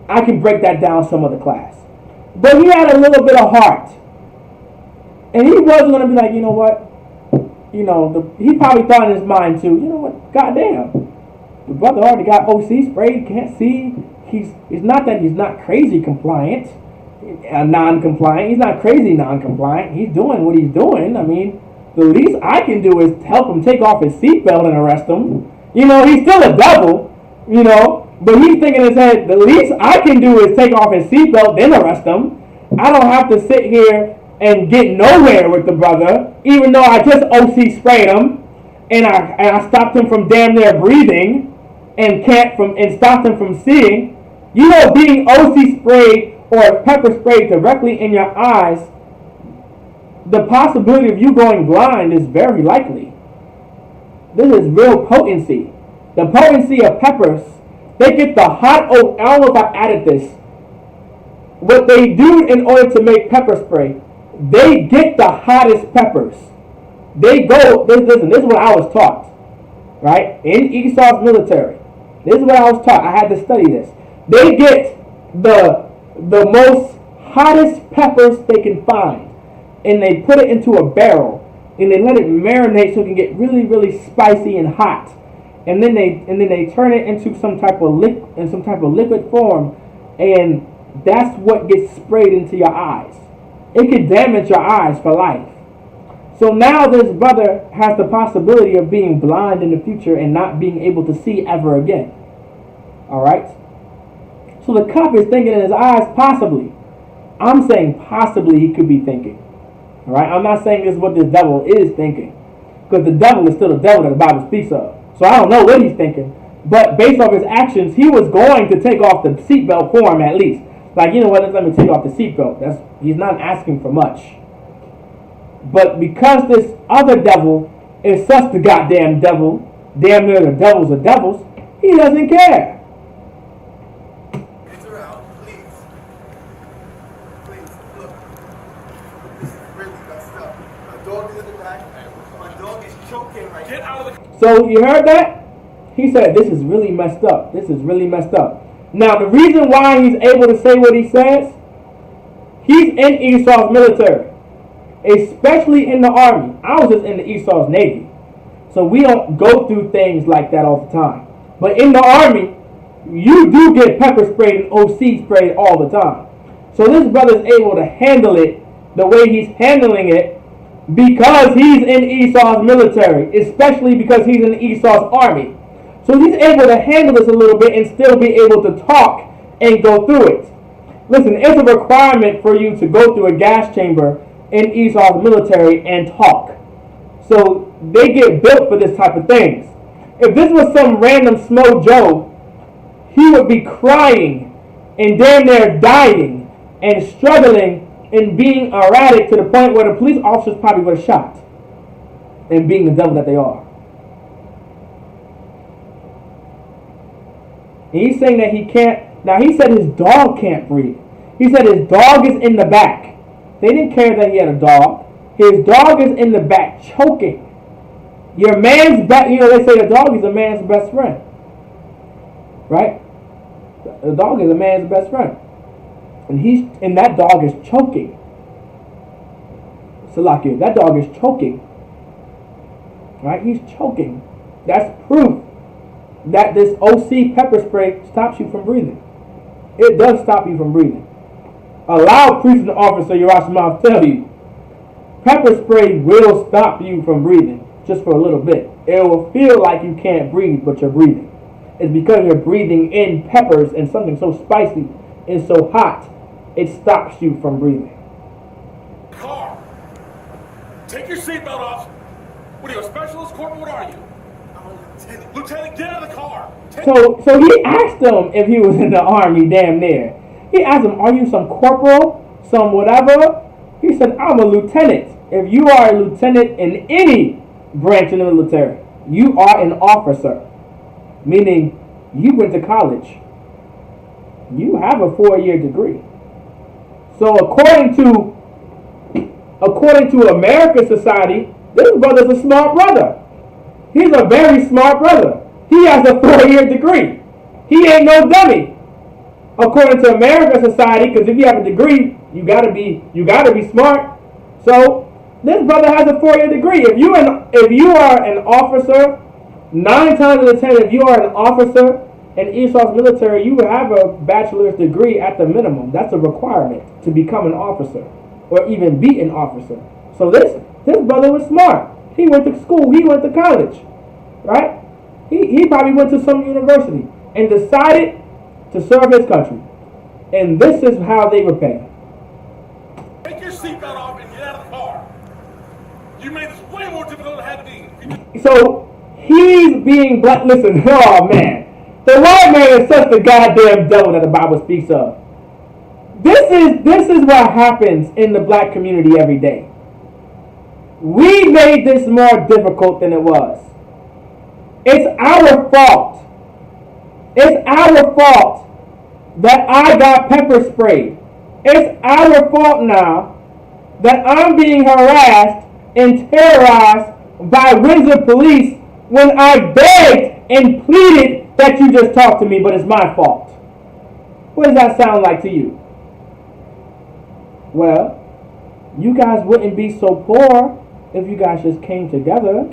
I can break that down some other class. But he had a little bit of heart, and he wasn't going to be like, you know what, he probably thought in his mind too, you know what, goddamn, the brother already got OC sprayed, can't see. It's not that he's not crazy compliant, non-compliant. He's not crazy non-compliant. He's doing what he's doing. I mean, the least I can do is help him take off his seatbelt and arrest him. He's still a devil, But he's thinking in his head, the least I can do is take off his seatbelt, then arrest him. I don't have to sit here and get nowhere with the brother, even though I just OC sprayed him, and I stopped him from damn near breathing, and stopped him from seeing. You know, being OC sprayed or pepper sprayed directly in your eyes, the possibility of you going blind is very likely. This is real potency. The potency of peppers, they get the hot, I don't know if I added this. What they do in order to make pepper spray, they get the hottest peppers. Listen, this is what I was taught, right? In Esau's military. This is what I was taught. I had to study this. They get the most hottest peppers they can find, and they put it into a barrel, and they let it marinate so it can get really, really spicy and hot. And then they turn it into some type of liquid form, and that's what gets sprayed into your eyes. It could damage your eyes for life. So now this brother has the possibility of being blind in the future and not being able to see ever again. Alright? So the cop is thinking in his eyes, possibly. I'm saying possibly he could be thinking. Alright? I'm not saying this is what this devil is thinking. Because the devil is still the devil that the Bible speaks of. So I don't know what he's thinking. But based off his actions, he was going to take off the seatbelt for him at least. Like, you know what, let me take off the seatbelt. He's not asking for much. But because this other devil is such the goddamn devil, damn near the devils of devils, he doesn't care. Hands around, please. Please, look. This is really messed up. My dog is in the back. My dog is choking right now. Get out of the... So you heard that? He said, this is really messed up. This is really messed up. Now, the reason why he's able to say what he says, he's in Esau's military, especially in the army. I was just in the Esau's navy, so we don't go through things like that all the time. But in the army, you do get pepper sprayed and OC sprayed all the time. So this brother's able to handle it the way he's handling it because he's in Esau's military, especially because he's in Esau's army. So he's able to handle this a little bit and still be able to talk and go through it. Listen, it's a requirement for you to go through a gas chamber in Esau's military and talk. So they get built for this type of things. If this was some random Smo Joe, he would be crying and damn near dying and struggling and being erratic to the point where the police officers probably would have shot and being the devil that they are. And he's saying that he can't. Now, he said his dog can't breathe. He said his dog is in the back. They didn't care that he had a dog. His dog is in the back choking. Your man's back, you know, they say the dog is a man's best friend. Right? The dog is a man's best friend. And that dog is choking. Salakia, that dog is choking. Right? He's choking. That's proof that this OC pepper spray stops you from breathing. It does stop you from breathing. A loud preaching officer, Yerashima, tell you, pepper spray will stop you from breathing just for a little bit. It will feel like you can't breathe, but you're breathing. It's because you're breathing in peppers and something so spicy and so hot, it stops you from breathing. Car. Take your seatbelt off. What are you, a specialist, corporal? What are you? I'm a lieutenant. Lieutenant, get out of the car. So he asked him if he was in the army, damn near. He asked him, are you some corporal, some whatever? He said, I'm a lieutenant. If you are a lieutenant in any branch in the military, you are an officer. Meaning, you went to college. You have a 4-year degree. So according to American society, this brother's a smart brother. He's a very smart brother. He has a 4-year degree. He ain't no dummy. According to American society, because if you have a degree, you gotta be smart. So this brother has a 4-year degree. If you are an officer, 9 times out of 10, if you are an officer in Esau's military, you have a bachelor's degree at the minimum. That's a requirement to become an officer or even be an officer. So this brother was smart. He went to school. He went to college, right? He probably went to some university. and decided to serve his country. And this is how they repay. Take your seatbelt off and get out of the car. You made this way more difficult than it had to be. So he's being black. Listen, oh man. The white man is such the goddamn devil that the Bible speaks of. This is what happens in the black community every day. We made this more difficult than it was. It's our fault. It's our fault that I got pepper sprayed. It's our fault now that I'm being harassed and terrorized by Windsor police when I begged and pleaded that you just talk to me, but it's my fault. What does that sound like to you? Well, you guys wouldn't be so poor if you guys just came together.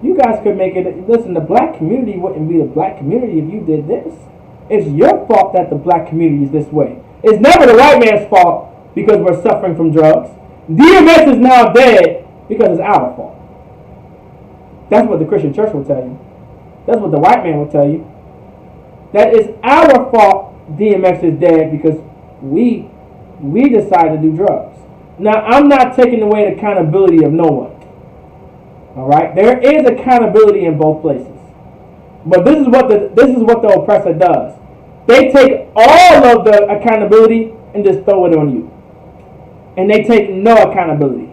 You guys could make it. Listen, the black community wouldn't be the black community if you did this. It's your fault that the black community is this way. It's never the white man's fault because we're suffering from drugs. DMX is now dead because it's our fault. That's what the Christian church will tell you. That's what the white man will tell you. That it's our fault DMX is dead because we decided to do drugs. Now, I'm not taking away the accountability of no one. All right, there is accountability in both places, but this is what the oppressor does. They take all of the accountability and just throw it on you, and they take no accountability.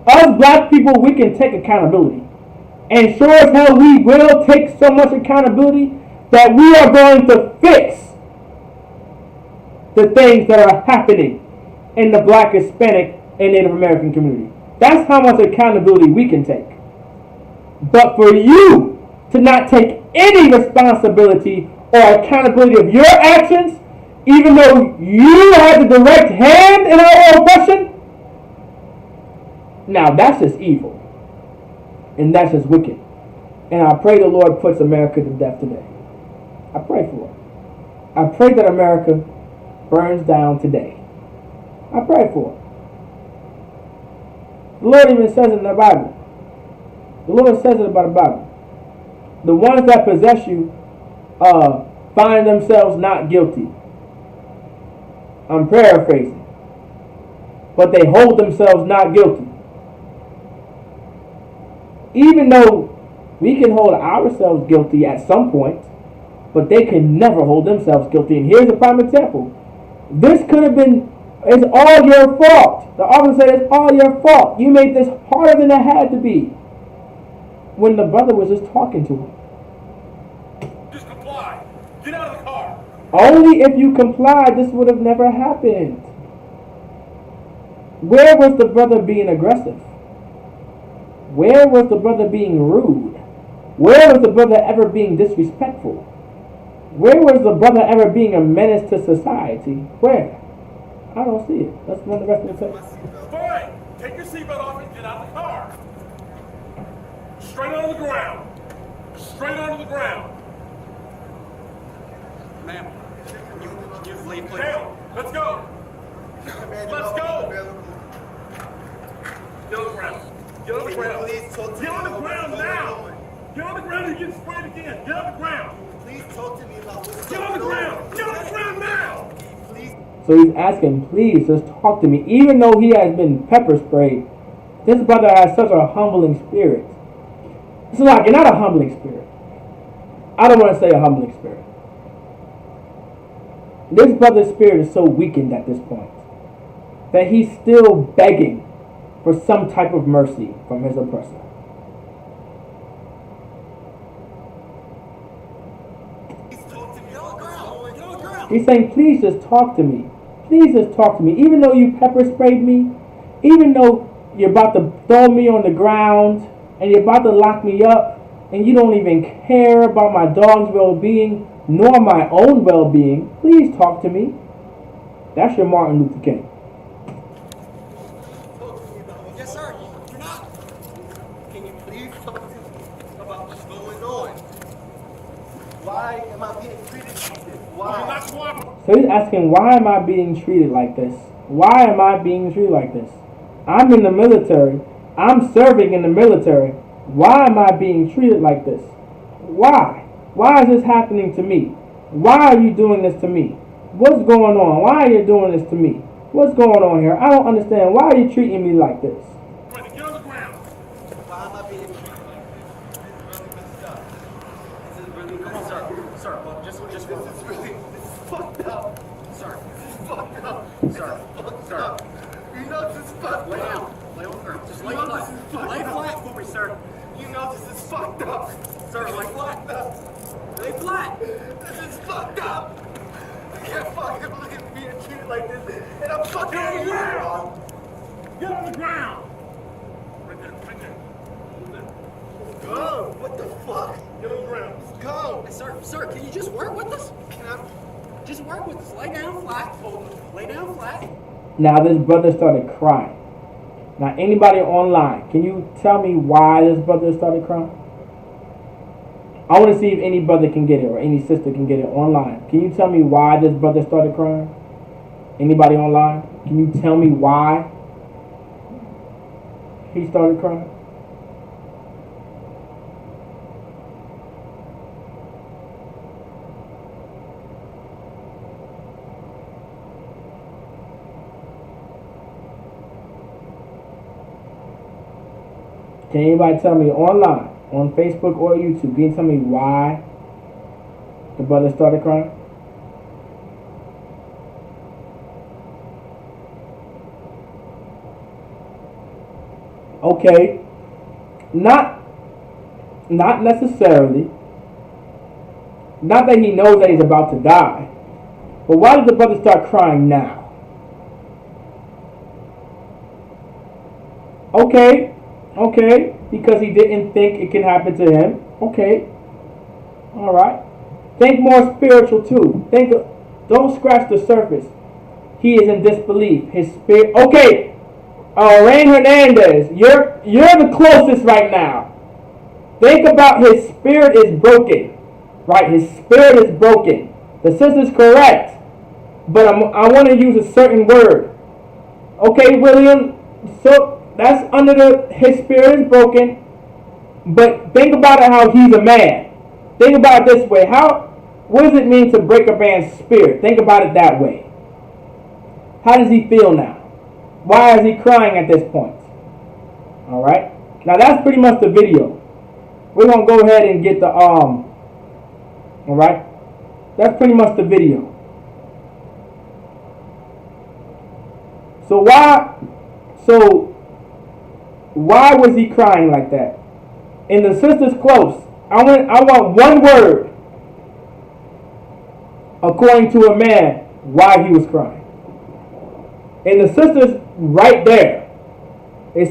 Us black people, we can take accountability, and sure as hell we will take so much accountability that we are going to fix the things that are happening in the black, Hispanic, and Native American community. That's how much accountability we can take. But for you to not take any responsibility or accountability of your actions, even though you had the direct hand in our oppression, now that's just evil. And that's just wicked. And I pray the Lord puts America to death today. I pray for it. I pray that America burns down today. I pray for it. The Lord even says it in the Bible. The Lord says it about the Bible. The ones that possess you find themselves not guilty. I'm paraphrasing. But they hold themselves not guilty. Even though we can hold ourselves guilty at some point, but they can never hold themselves guilty. And here's a prime example. This could have been, it's all your fault. The officer said it's all your fault. You made this harder than it had to be. When the brother was just talking to him. Just comply. Get out of the car. Only if you complied, this would have never happened. Where was the brother being aggressive? Where was the brother being rude? Where was the brother ever being disrespectful? Where was the brother ever being a menace to society? Where? I don't see it. Let's run the rest of the tape. Fine. Take your seatbelt off and get out of the car. Straight onto the ground. Straight onto the ground. Ma'am, can you flee, please? Down. Let's go. Let's go. Get on the ground. Get on the ground. Get on the ground now. Get on the ground and get sprayed again. Get on the ground. Please talk to me about what's Get on the ground. Get on the ground now. Please. So he's asking, please, just talk to me. Even though he has been pepper sprayed, this brother has such a humbling spirit. It's like, not a humbling spirit. I don't want to say a humbling spirit. This brother's spirit is so weakened at this point that he's still begging for some type of mercy from his oppressor. He's saying, please just talk to me. Please just talk to me. Even though you pepper sprayed me, even though you're about to throw me on the ground and you're about to lock me up and you don't even care about my dog's well-being nor my own well-being, please talk to me. That's your Martin Luther King. Yes, sir. You're not. Can you please talk to me about what's going on? Why am I being treated like this? Why? So he's asking, why am I being treated like this? Why am I being treated like this? I'm in the military. I'm serving in the military. Why am I being treated like this? Why? Why is this happening to me? Why are you doing this to me? What's going on? Why are you doing this to me? What's going on here? I don't understand. Why are you treating me like this? Get on the ground. Why am I being treated like this? This is really messed up. This is really messed up. Sir, well, just this is fucked up. Sir, this is fucked up. Sir. You know this is fucked up. Lay down. Lay on the ground. Just lay flat. Lay flat for me, sir. You know this is fucked up. Sir, lay flat. Lay flat. This is fucked up. I can't fucking believe being treated like this. And I'm fucking Get on the you. ground. Get on the ground. Right there. Go. What the fuck? Get on the ground. Let's go. Sir, can you just work with us? Can I? Just work with us. Lay down flat. Lay down flat. Now this brother started crying. Now anybody online, can you tell me why this brother started crying? I want to see if any brother can get it or any sister can get it online. Can you tell me why this brother started crying? Anybody online? Can you tell me why he started crying? Can anybody tell me online, on Facebook or YouTube, can you tell me why the brother started crying? Okay, not necessarily. Not that he knows that he's about to die, but why did the brother start crying now? Okay, because he didn't think it can happen to him. Okay, all right. Think more spiritual too. Don't scratch the surface. He is in disbelief. His spirit. Okay, Rain Hernandez, you're the closest right now. Think about his spirit is broken, right? His spirit is broken. The sister's correct, but I want to use a certain word. Okay, William. So. That's his spirit is broken. But think about it how he's a man. Think about it this way. What does it mean to break a man's spirit? Think about it that way. How does he feel now? Why is he crying at this point? Alright? Now that's pretty much the video. We're going to go ahead and get the alright? That's pretty much the video. So why was he crying like that? And the sister's close. I want one word, according to a man, why he was crying. And the sister's right there. The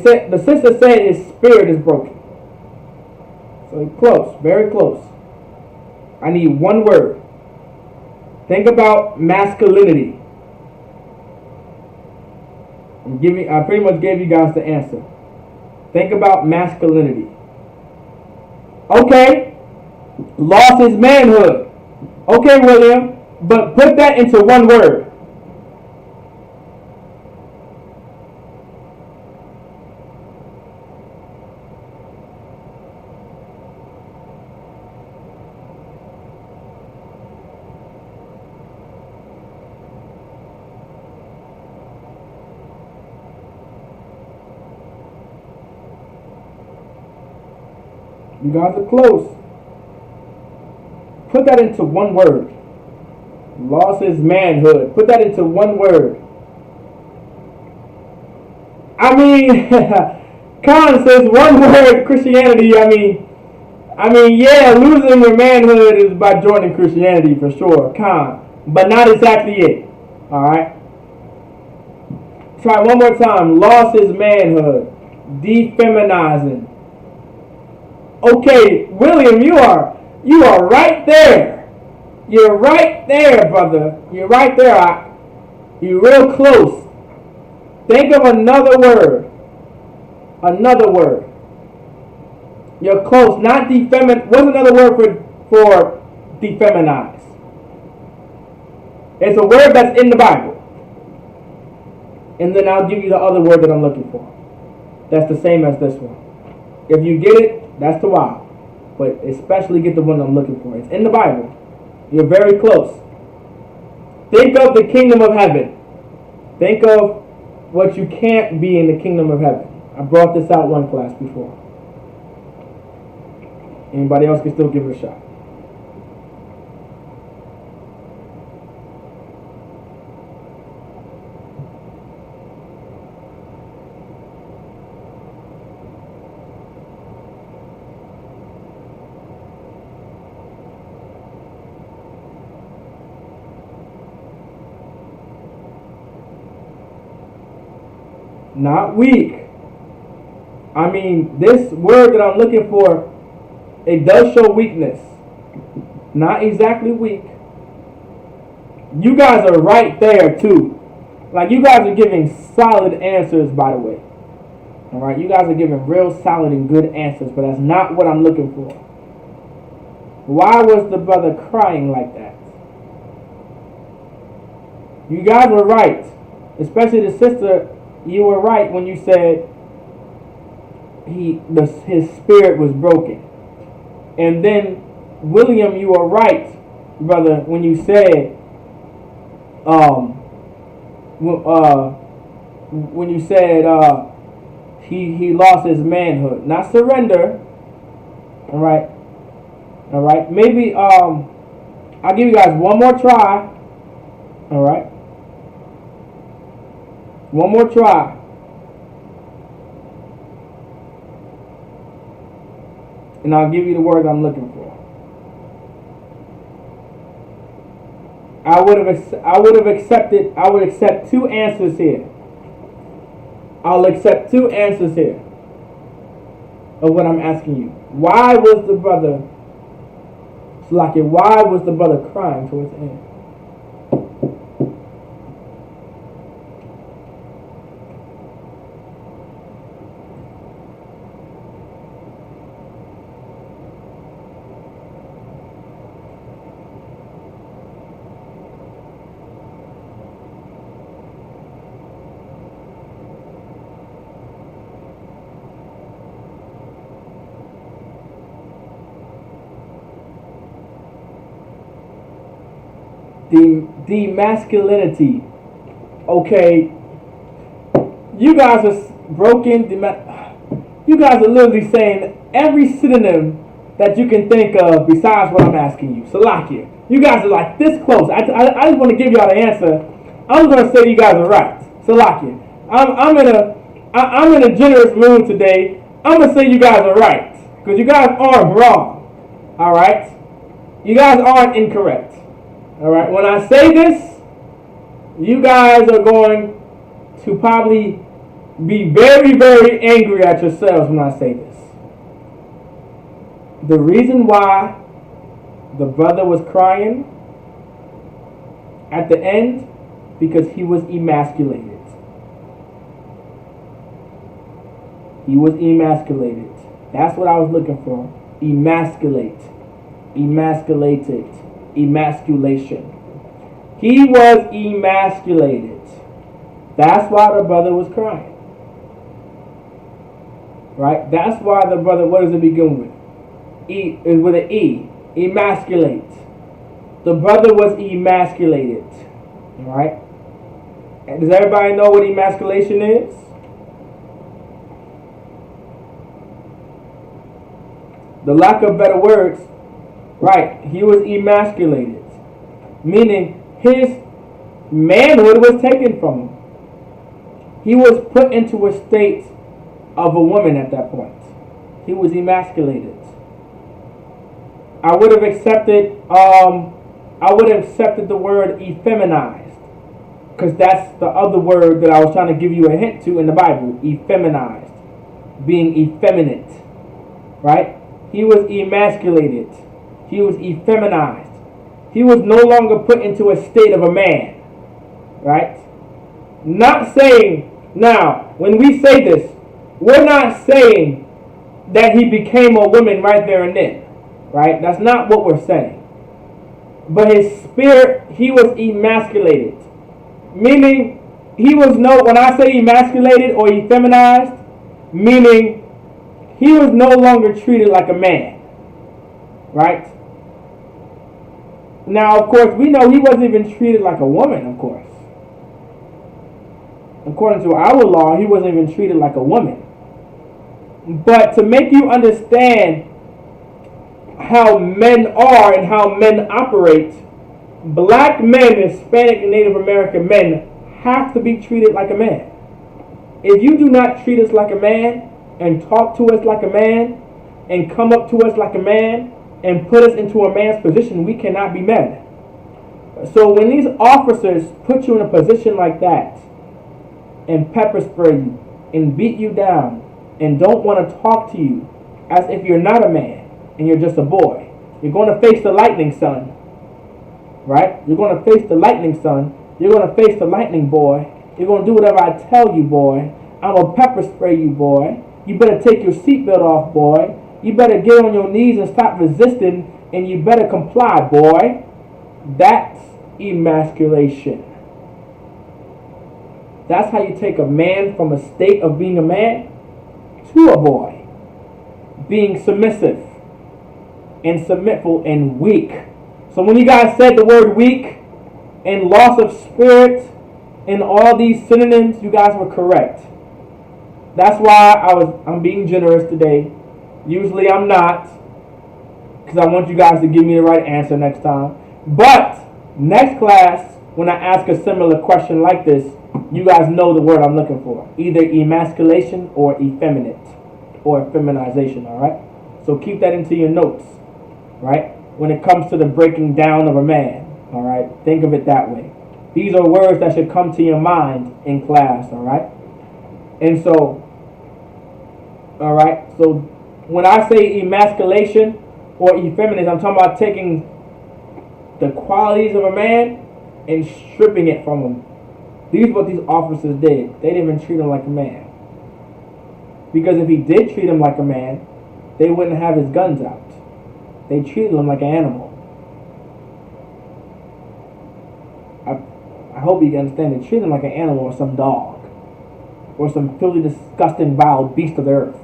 sister said his spirit is broken. So close, very close. I need one word. Think about masculinity. I pretty much gave you guys the answer. Think about masculinity. Okay, lost his manhood. Okay, William, but put that into one word. You guys are close. Put that into one word. Lost his manhood. Put that into one word. I mean, Khan says one word, Christianity. I mean, yeah, losing your manhood is by joining Christianity for sure, Khan. But not exactly it. Alright? Try one more time. Lost his manhood. Defeminizing. Okay, William, you are right there. You're right there, brother. You're right there. You're real close. Think of another word. Another word. You're close. Not defemin. What's another word for defeminize? It's a word that's in the Bible. And then I'll give you the other word that I'm looking for. That's the same as this one. If you get it, that's the wow. but especially get the one I'm looking for. It's in the Bible. You're very close. Think of the kingdom of heaven. Think of what you can't be in the kingdom of heaven. I brought this out one class before. Anybody else can still give it a shot. Not weak. I mean, this word that I'm looking for, it does show weakness. Not exactly weak. You guys are right there too. Like, you guys are giving solid answers, by the way. Alright, you guys are giving real solid and good answers, but that's not what I'm looking for. Why was the brother crying like that? You guys were right. Especially the sister, you were right when you said his spirit was broken. And then, William, you were right, brother, when you said, he lost his manhood, not surrender. All right. Maybe I'll give you guys one more try. All right. One more try. And I'll give you the word I'm looking for. I would accept two answers here. I'll accept two answers here of what I'm asking you. Why was the brother crying towards the end? The masculinity. Okay, you guys are broken. You guys are literally saying every synonym that you can think of besides what I'm asking you. Salakia. You guys are like this close. I just want to give y'all the answer. I'm going to say you guys are right. Salakia. I'm in a generous mood today. I'm going to say you guys are right. Because you guys aren't wrong. Alright? You guys aren't incorrect. Alright, when I say this, you guys are going to probably be very, very angry at yourselves when I say this. The reason why the brother was crying at the end, because he was emasculated. He was emasculated. That's what I was looking for. Emasculate. Emasculated. Emasculation. He was emasculated. That's why the brother was crying. Right? That's why the brother, what does it begin with? E is with an E. Emasculate. The brother was emasculated. Alright? And does everybody know what emasculation is? The lack of better words. Right, he was emasculated, meaning his manhood was taken from him. He was put into a state of a woman at that point. He was emasculated. I would have accepted the word effeminized, because that's the other word that I was trying to give you a hint to in the Bible. Effeminized, being effeminate. Right? He was emasculated. He was effeminized. He was no longer put into a state of a man. Right? Not saying, now, when we say this, we're not saying that he became a woman right there and then. Right? That's not what we're saying. But his spirit, he was emasculated. Meaning, when I say emasculated or effeminized, meaning he was no longer treated like a man. right? Now, of course, we know he wasn't even treated like a woman, of course. According to our law, he wasn't even treated like a woman. But to make you understand how men are and how men operate, black men, Hispanic and Native American men have to be treated like a man. If you do not treat us like a man and talk to us like a man and come up to us like a man and put us into a man's position, we cannot be men. So when these officers put you in a position like that and pepper spray you and beat you down and don't want to talk to you as if you're not a man and you're just a boy, you're going to face the lightning, son. Right? You're going to face the lightning, son. You're going to face the lightning, boy. You're going to do whatever I tell you, boy. I'm going to pepper spray you, boy. You better take your seatbelt off, boy. You better get on your knees and stop resisting, and you better comply, boy. That's emasculation. That's how you take a man from a state of being a man to a boy. Being submissive and submitful and weak. So when you guys said the word weak and loss of spirit and all these synonyms, you guys were correct. That's why I'm being generous today. Usually I'm not, because I want you guys to give me the right answer next time. But next class, when I ask a similar question like this, you guys know the word I'm looking for. Either emasculation or effeminate or feminization, all right? So keep that into your notes, right? When it comes to the breaking down of a man, all right? Think of it that way. These are words that should come to your mind in class, all right? And so, all right, so when I say emasculation or effeminate, I'm talking about taking the qualities of a man and stripping it from him. These are what these officers did. They didn't even treat him like a man. Because if he did treat him like a man, they wouldn't have his guns out. They treated him like an animal. I hope you understand. They treated him like an animal or some dog. Or some filthy, disgusting, vile beast of the earth.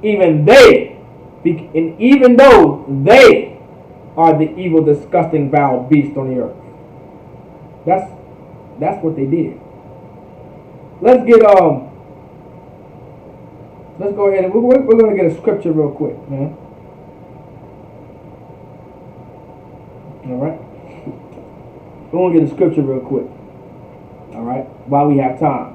Even though they are the evil, disgusting, vile beast on the earth. That's what they did. Let's go ahead and we're going to get a scripture real quick, man. All right. We're going to get a scripture real quick. All right. While we have time.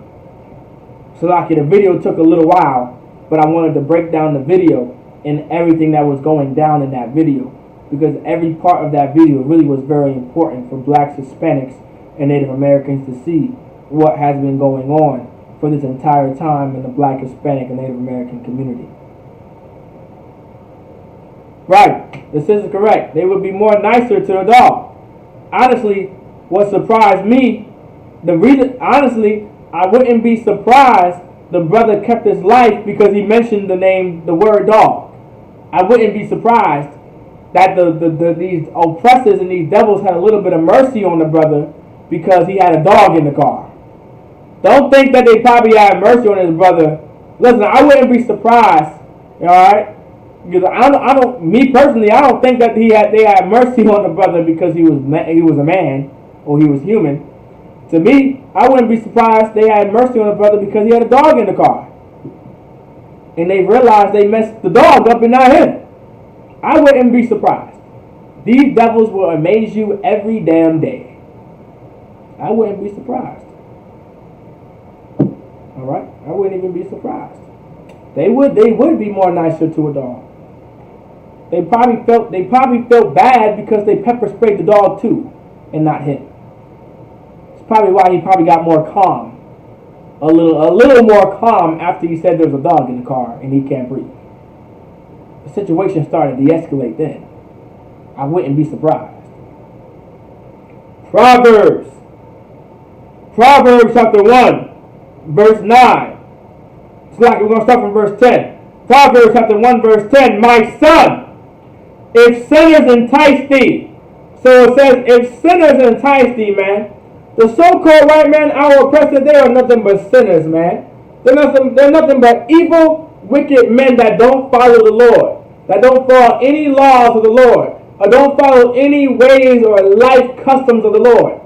So, like, the video took a little while, but I wanted to break down the video and everything that was going down in that video, because every part of that video really was very important for blacks, Hispanics, and Native Americans to see what has been going on for this entire time in the black, Hispanic, and Native American community. Right, this is correct. They would be more nicer to a dog. Honestly, what surprised me, I wouldn't be surprised the brother kept his life because he mentioned the word dog. I wouldn't be surprised that these oppressors and these devils had a little bit of mercy on the brother because he had a dog in the car. Don't think that they probably had mercy on his brother. Listen, I wouldn't be surprised, all right? Because me personally, I don't think that they had mercy on the brother because he was a man or he was human. To me, I wouldn't be surprised they had mercy on the brother because he had a dog in the car. And they realized they messed the dog up and not him. I wouldn't be surprised. These devils will amaze you every damn day. I wouldn't be surprised. All right? I wouldn't even be surprised. They would be more nicer to a dog. They probably felt bad because they pepper sprayed the dog too and not him. Probably why he probably got more calm, a little more calm after he said there's a dog in the car and he can't breathe. The situation started to de-escalate then. I wouldn't be surprised. Proverbs chapter 1, verse 9. It's like we're going to start from verse 10. Proverbs chapter 1, verse 10. My son, if sinners entice thee. So it says, if sinners entice thee, man. The so-called white man, our oppressors, they are nothing but sinners, man. They're nothing but evil, wicked men that don't follow the Lord. that don't follow any laws of the Lord, or don't follow any ways or life customs of the Lord.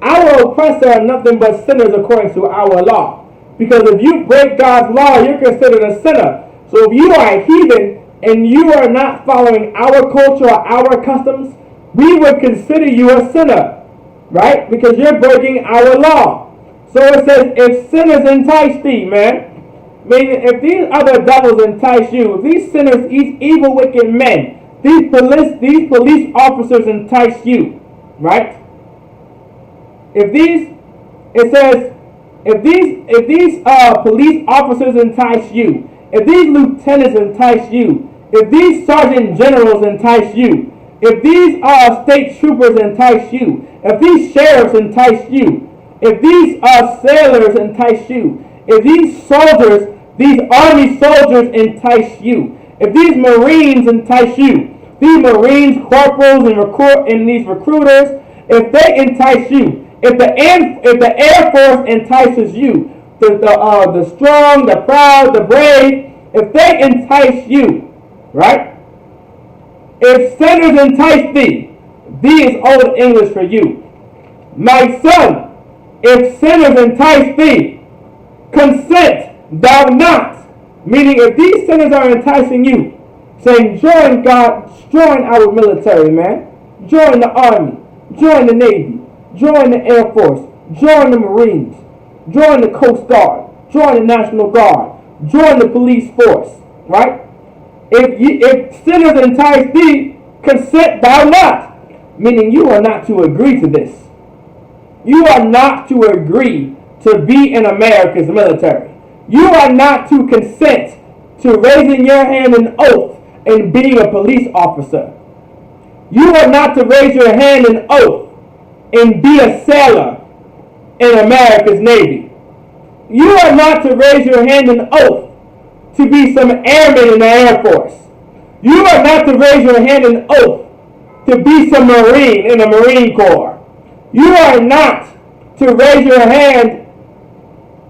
Our oppressors are nothing but sinners according to our law. Because if you break God's law, you're considered a sinner. So if you are a heathen and you are not following our culture or our customs, we would consider you a sinner, right? Because you're breaking our law. So it says, if sinners entice thee, man, meaning if these other devils entice you, if these sinners, these evil, wicked men, these police officers entice you, right? If these police officers entice you, if these lieutenants entice you, if these sergeant generals entice you, if these state troopers entice you, if these sheriffs entice you, if these sailors entice you, if these soldiers, these army soldiers entice you, if these marines entice you, these marines, corporals, and these recruiters, if they entice you, if the Air Force entices you, the strong, the proud, the brave, if they entice you, right? If sinners entice thee, thee is Old English for you. My son, if sinners entice thee, consent thou not. Meaning if these sinners are enticing you, saying join God, join our military, man. Join the army, join the navy, join the Air Force, join the Marines, join the Coast Guard, join the National Guard, join the police force, right? If sinners entice thee, consent thou not. Meaning you are not to agree to this. You are not to agree to be in America's military. You are not to consent to raising your hand in oath and being a police officer. You are not to raise your hand in oath and be a sailor in America's Navy. You are not to raise your hand in oath to be some airman in the Air Force. You are not to raise your hand in oath to be some Marine in the Marine Corps. You are not to raise your hand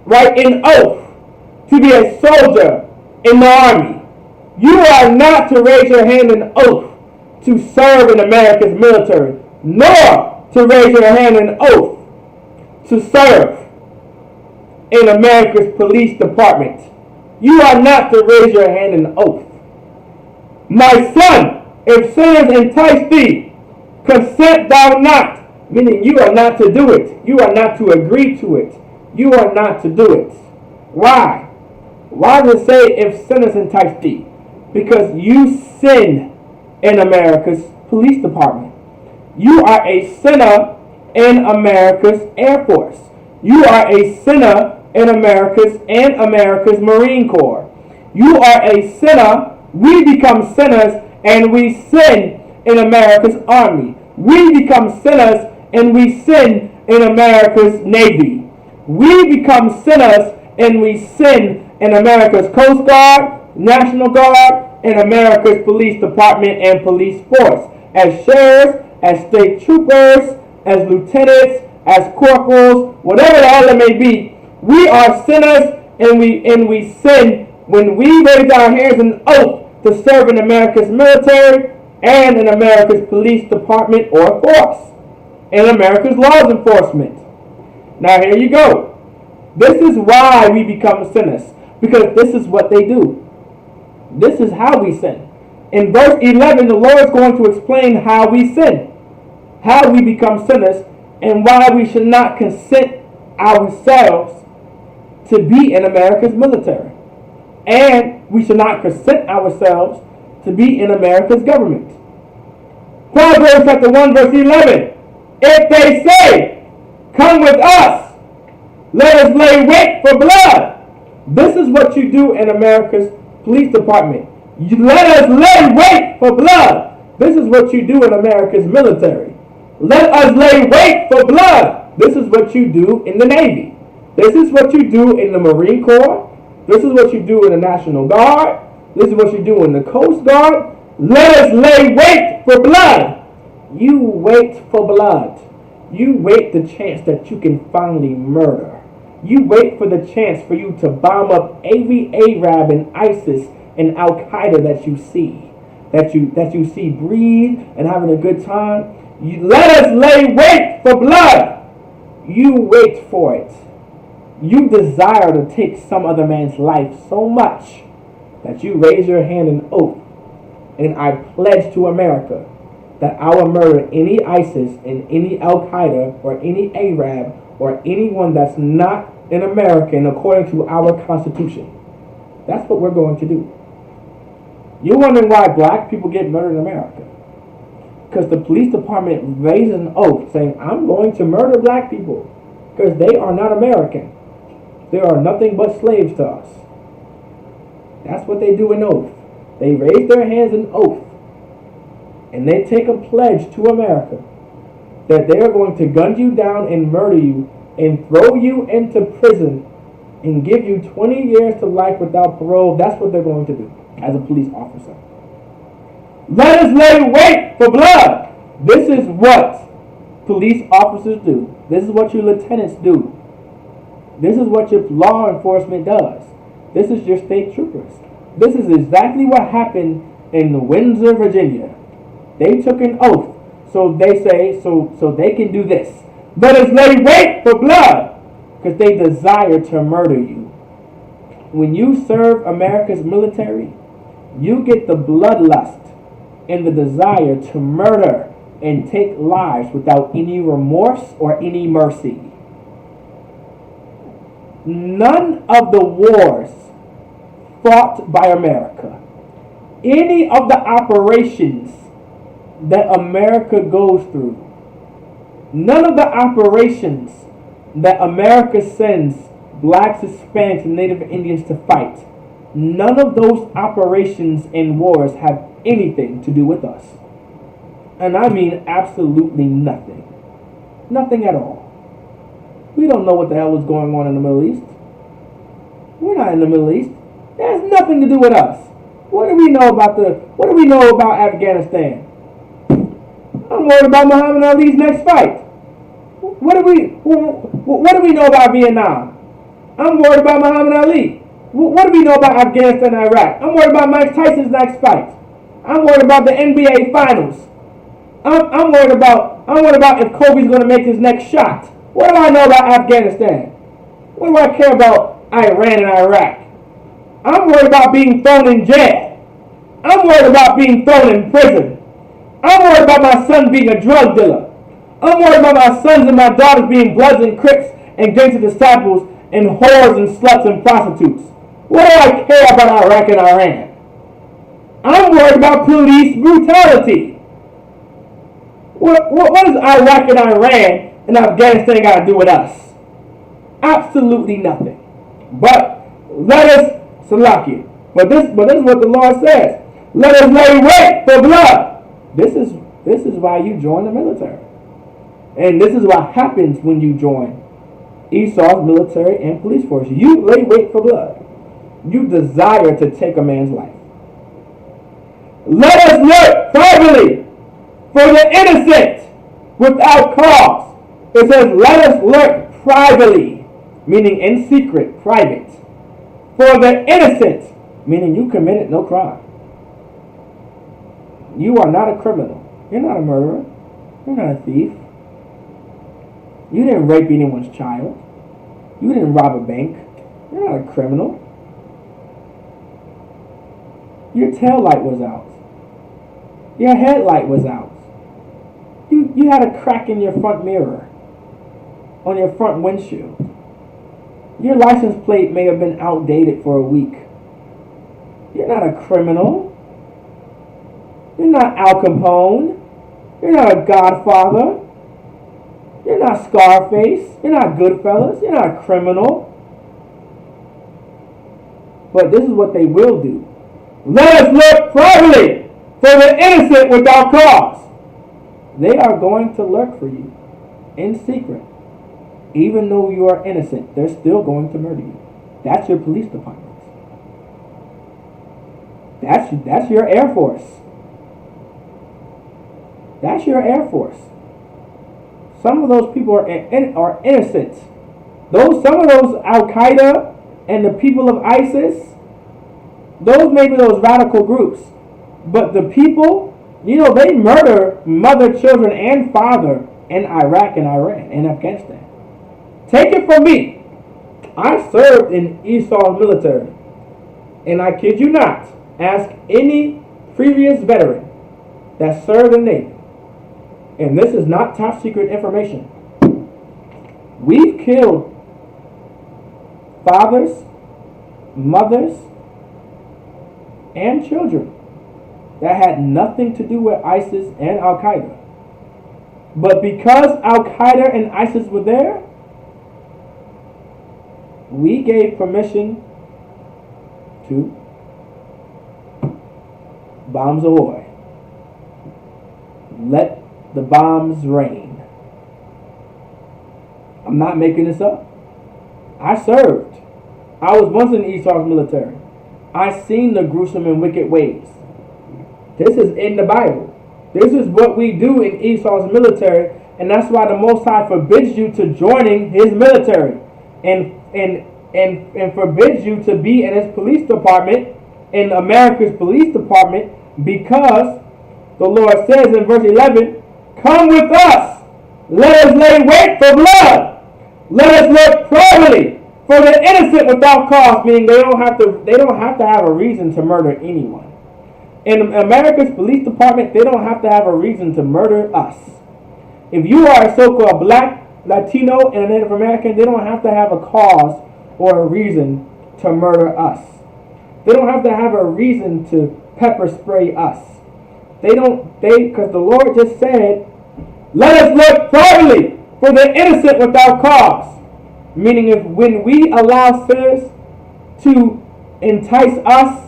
right in oath to be a soldier in the Army. You are not to raise your hand in oath to serve in America's military, nor to raise your hand in oath to serve in America's police department. You are not to raise your hand in oath. My son, if sinners entice thee, consent thou not. Meaning you are not to do it. You are not to agree to it. You are not to do it. Why? Why does it say if sinners entice thee? Because you sin in America's police department. You are a sinner in America's Air Force. You are a sinner in America's Marine Corps. You are a sinner. We become sinners and we sin in America's Army. We become sinners and we sin in America's Navy. We become sinners and we sin in America's Coast Guard, National Guard, and America's Police Department and Police Force. As sheriffs, as state troopers, as lieutenants, as corporals, whatever the hell it may be, we are sinners and we sin when we raise our hands in oath to serve in America's military and in America's police department or force, and America's laws enforcement. Now here you go. This is why we become sinners, because this is what they do. This is how we sin. In verse 11, the Lord is going to explain how we sin, how we become sinners, and why we should not consent ourselves to be in America's military. And we should not consent ourselves to be in America's government. Proverbs chapter 1 verse 11. If they say, come with us, let us lay wait for blood. This is what you do in America's police department. You let us lay wait for blood. This is what you do in America's military. Let us lay wait for blood. This is what you do in the Navy. This is what you do in the Marine Corps. This is what you do in the National Guard. This is what you do in the Coast Guard. Let us lay wait for blood. You wait for blood. You wait the chance that you can finally murder. You wait for the chance for you to bomb up every Arab and ISIS and Al-Qaeda that you see. that you see breathe and having a good time. Let us lay wait for blood. You wait for it. You desire to take some other man's life so much that you raise your hand in oath, and I pledge to America that I will murder any ISIS and any Al Qaeda or any Arab or anyone that's not an American according to our Constitution. That's what we're going to do. You're wondering why black people get murdered in America? Because the police department raised an oath saying, I'm going to murder black people because they are not American. They are nothing but slaves to us. That's what they do in oath. They raise their hands in oath. And they take a pledge to America that they are going to gun you down and murder you and throw you into prison and give you 20 years to life without parole. That's what they're going to do as a police officer. Let us lay wait for blood. This is what police officers do. This is what your lieutenants do. This is what your law enforcement does. This is your state troopers. This is exactly what happened in Windsor, Virginia. They took an oath. So they say, so they can do this. Let us lay wait for blood, because they desire to murder you. When you serve America's military, you get the bloodlust and the desire to murder and take lives without any remorse or any mercy. None of the wars fought by America, any of the operations that America goes through, none of the operations that America sends blacks, Hispanics, and Native Indians to fight, none of those operations and wars have anything to do with us. And I mean absolutely nothing. Nothing at all. We don't know what the hell is going on in the Middle East. We're not in the Middle East. That has nothing to do with us. What do we know about Afghanistan? I'm worried about Muhammad Ali's next fight. What do we know about Vietnam? I'm worried about Muhammad Ali. What do we know about Afghanistan and Iraq? I'm worried about Mike Tyson's next fight. I'm worried about the NBA Finals. I'm worried about if Kobe's going to make his next shot. What do I know about Afghanistan? What do I care about Iran and Iraq? I'm worried about being thrown in jail. I'm worried about being thrown in prison. I'm worried about my son being a drug dealer. I'm worried about my sons and my daughters being Bloods and Crips and gangster disciples and whores and sluts and prostitutes. What do I care about Iraq and Iran? I'm worried about police brutality. What does Iraq and Iran and Afghanistan got to do with us? Absolutely nothing. But let us, Salaki. But this is what the Lord says. Let us lay wait for blood. This is why you join the military. And this is what happens when you join Esau's military and police force. You lay wait for blood. You desire to take a man's life. Let us look privately for the innocent without cause. It says, let us lurk privately, meaning in secret, private. For the innocent, meaning you committed no crime. You are not a criminal. You're not a murderer. You're not a thief. You didn't rape anyone's child. You didn't rob a bank. You're not a criminal. Your tail light was out. Your headlight was out. You had a crack in your front mirror, on your front windshield. Your license plate may have been outdated for a week. You're not a criminal. You're not Al Capone. You're not a Godfather. You're not Scarface. You're not Goodfellas. You're not a criminal. But this is what they will do. Let us look privately for the innocent without cause. They are going to lurk for you in secret. Even though you are innocent, they're still going to murder you. That's your police department. That's your Air Force. That's your Air Force. Some of those people are innocent. Some of those Al Qaeda and the people of ISIS, those radical groups, But the people, they murder mother, children, and father in Iraq and Iran and Afghanistan. Take it from me. I served in Esau's military. And I kid you not, ask any previous veteran that served in the Navy. And this is not top secret information. We've killed fathers, mothers, and children that had nothing to do with ISIS and Al-Qaeda. But because Al-Qaeda and ISIS were there, we gave permission to bombs ahoy. Let the bombs rain. I'm not making this up. I served. I was once in Esau's military. I seen the gruesome and wicked ways. This is in the Bible. This is what we do in Esau's military, and that's why the Most High forbids you to joining his military, and forbids you to be in his police department, in America's police department, because the Lord says in verse 11, "Come with us, let us lay wait for blood, let us look privately for the innocent without cause," meaning they don't have to have a reason to murder anyone. In America's police department, they don't have to have a reason to murder us. If you are a so-called black, Latino, and a Native American, they don't have to have a cause or a reason to murder us. They don't have to have a reason to pepper spray us. Because the Lord just said, "Let us look privately for the innocent without cause." Meaning, when we allow sinners to entice us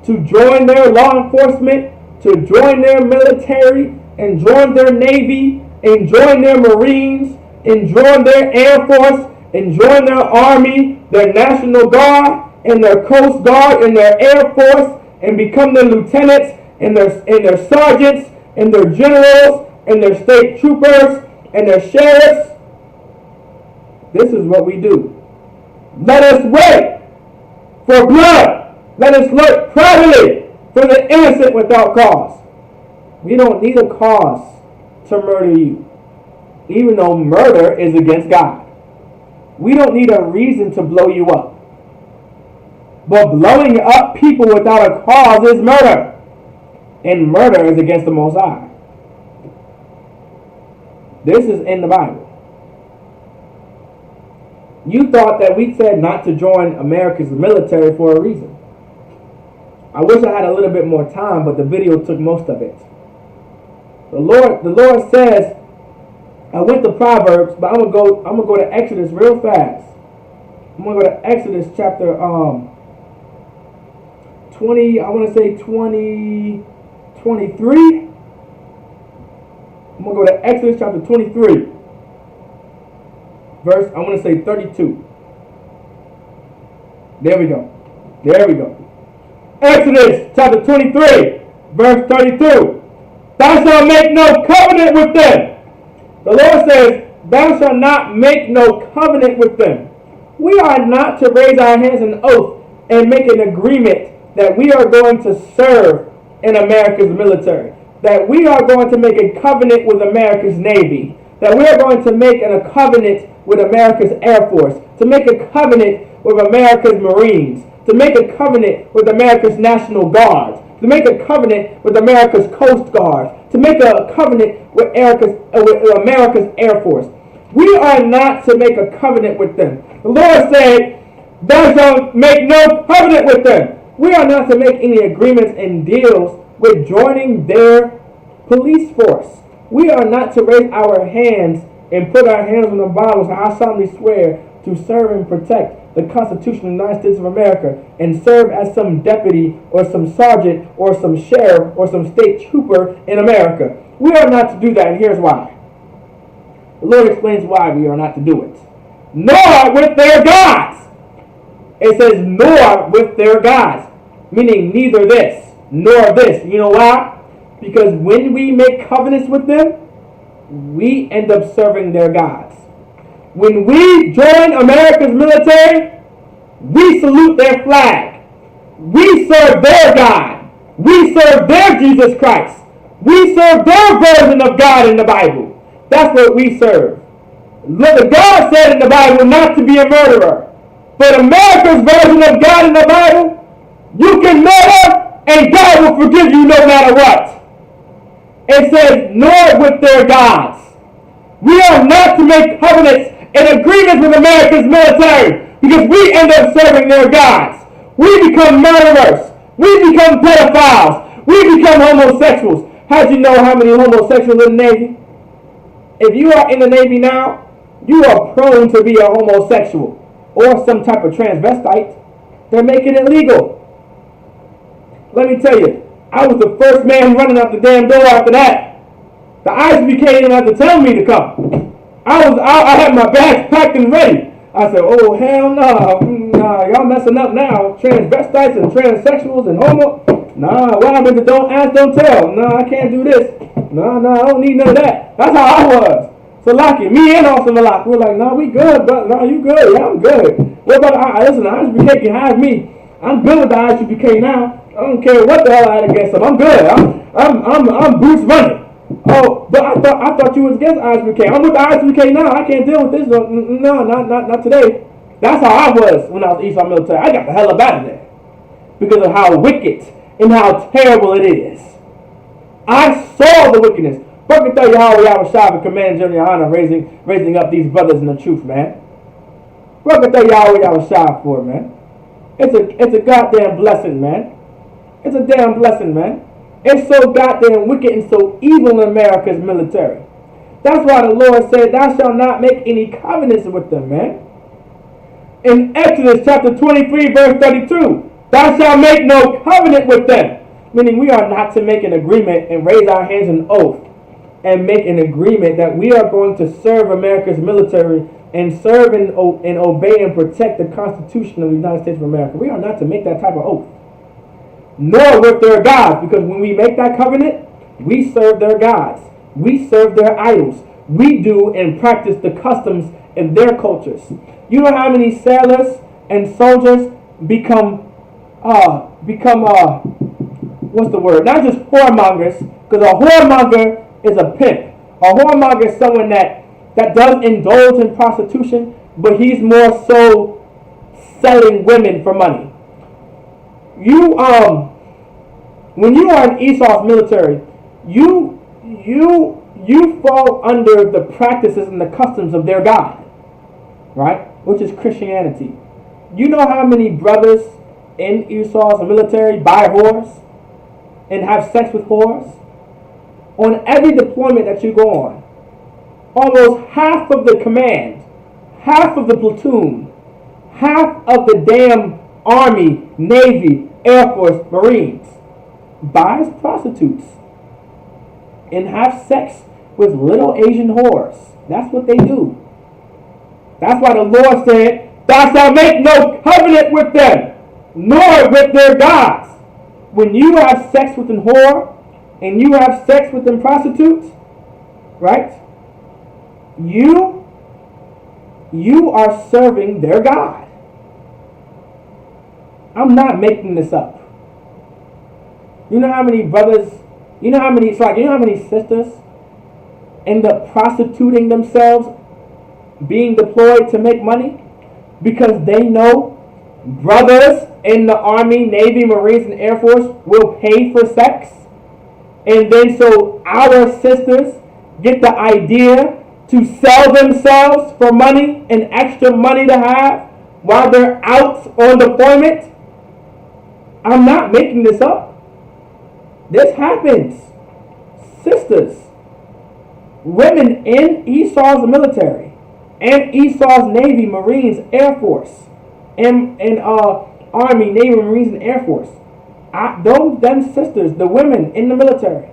to join their law enforcement, to join their military, and join their Navy, and join their Marines, and join their Air Force, and join their Army, their National Guard, and their Coast Guard, and their Air Force, and become their lieutenants, and their sergeants, and their generals, and their state troopers, and their sheriffs. This is what we do. Let us wait for blood. Let us look privately for the innocent without cause. We don't need a cause to murder you, even though murder is against God. We don't need a reason to blow you up. But blowing up people without a cause is murder. And murder is against the Most High. This is in the Bible. You thought that we said not to join America's military for a reason. I wish I had a little bit more time, but the video took most of it. The Lord says, I went to Proverbs, but I'm gonna go to Exodus real fast. I'm gonna go to Exodus chapter 20. I want to say 23. I'm gonna go to Exodus chapter 23, verse. I want to say 32. There we go. There we go. Exodus chapter 23, verse 32. Thou shalt make no covenant with them. The Lord says, thou shalt not make no covenant with them. We are not to raise our hands in oath and make an agreement that we are going to serve in America's military, that we are going to make a covenant with America's Navy, that we are going to make a covenant with America's Air Force, to make a covenant with America's Marines, to make a covenant with America's National Guards, to make a covenant with America's Coast Guard, to make a covenant with America's Air Force. We are not to make a covenant with them. The Lord said, thou shalt make no covenant with them. We are not to make any agreements and deals with joining their police force. We are not to raise our hands and put our hands on the Bible. I solemnly swear to serve and protect the Constitution of the United States of America and serve as some deputy or some sergeant or some sheriff or some state trooper in America. We are not to do that, and here's why. The Lord explains why we are not to do it. Nor with their gods. It says nor with their gods, meaning neither this nor this. You know why? Because when we make covenants with them, we end up serving their gods. When we join America's military, we salute their flag. We serve their God. We serve their Jesus Christ. We serve their version of God in the Bible. That's what we serve. Look, God said in the Bible not to be a murderer. But America's version of God in the Bible, you can murder and God will forgive you no matter what. It says, nor with their gods. We are not to make covenants and agreements with America's military because we end up serving their gods. We become murderers. We become pedophiles. We become homosexuals. How'd you know how many homosexuals in the Navy? If you are in the Navy now, you are prone to be a homosexual or some type of transvestite. They're making it legal. Let me tell you, I was the first man running out the damn door after that. The Isupk didn't have to tell me to come. I had my bags packed and ready. I said, oh, hell no. Nah, y'all messing up now. Transvestites and transsexuals and homo. Nah, what happened to don't ask, don't tell? Nah, I can't do this. Nah, I don't need none of that. That's how I was. So, Lucky, me and Austin Malak, we're like, nah, we good, but nah, you good. Yeah, I'm good. What about listen, the Isupk can have me. I'm good with the Isupk now. I don't care what the hell I had against them. I'm good. I'm Bruce running. Oh, but I thought you was against Isupk. I'm with the Isupk now. I can't deal with this. No, not today. That's how I was when I was East Army military. I got the hell up out of there because of how wicked and how terrible it is. I saw the wickedness. But I can tell you how we have a shot of Command General Honor raising up these brothers in the truth, man. But I can tell you how we have a shot for it, man. It's a goddamn blessing, man. It's a damn blessing, man. It's so goddamn wicked and so evil in America's military. That's why the Lord said, thou shalt not make any covenants with them, man. In Exodus chapter 23, verse 32, thou shalt make no covenant with them. Meaning we are not to make an agreement and raise our hands in oath and make an agreement that we are going to serve America's military and serve and obey and protect the Constitution of the United States of America. We are not to make that type of oath. Nor with their gods, because when we make that covenant, we serve their gods. We serve their idols. We do and practice the customs in their cultures. You know how many sailors and soldiers become what's the word? Not just whoremongers, because a whoremonger is a pimp. A whoremonger is someone that does indulge in prostitution, but he's more so selling women for money. When you are in Esau's military, you fall under the practices and the customs of their God, right? Which is Christianity. You know how many brothers in Esau's military buy whores and have sex with whores? On every deployment that you go on, almost half of the command, half of the platoon, half of the damn Army, Navy, Air Force, Marines buys prostitutes and have sex with little Asian whores. That's what they do. That's why the Lord said, thou shalt make no covenant with them, nor with their gods. When you have sex with a whore and you have sex with them prostitutes, right? You are serving their God. I'm not making this up. You know how many brothers, you know how many sisters end up prostituting themselves, being deployed to make money? Because they know brothers in the Army, Navy, Marines, and Air Force will pay for sex. And then so our sisters get the idea to sell themselves for money and extra money to have while they're out on deployment. I'm not making this up. This happens. Sisters, women in Esau's military and Esau's Navy, Marines, Air Force, and Army, Navy, Marines, and Air Force. Them sisters, the women in the military,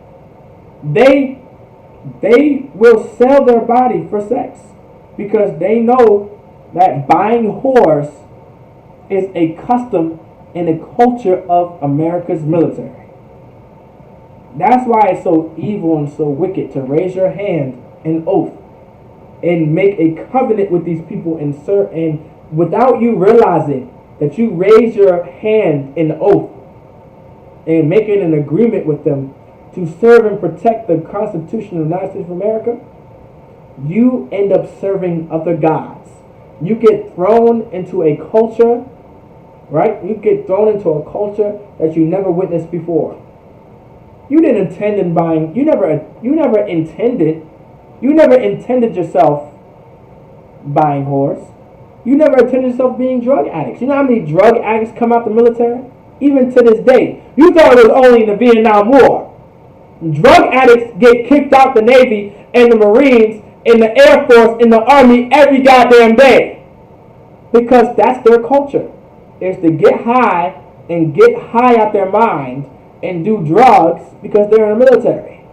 they will sell their body for sex because they know that buying whores is a custom and a culture of America's military. That's why it's so evil and so wicked to raise your hand in oath and make a covenant with these people and serve, and without you realizing that you raise your hand in oath and making an agreement with them to serve and protect the Constitution of the United States of America, you end up serving other gods. You get thrown into a culture, right? You get thrown into a culture that you never witnessed before. You didn't intend in buying. You never intended yourself buying whores. You never intended yourself being drug addicts. You know how many drug addicts come out the military? Even to this day. You thought it was only in the Vietnam War. Drug addicts get kicked out the Navy and the Marines, in the Air Force, in the Army every goddamn day. Because that's their culture. Is to get high and get high out their mind and do drugs because they're in the military.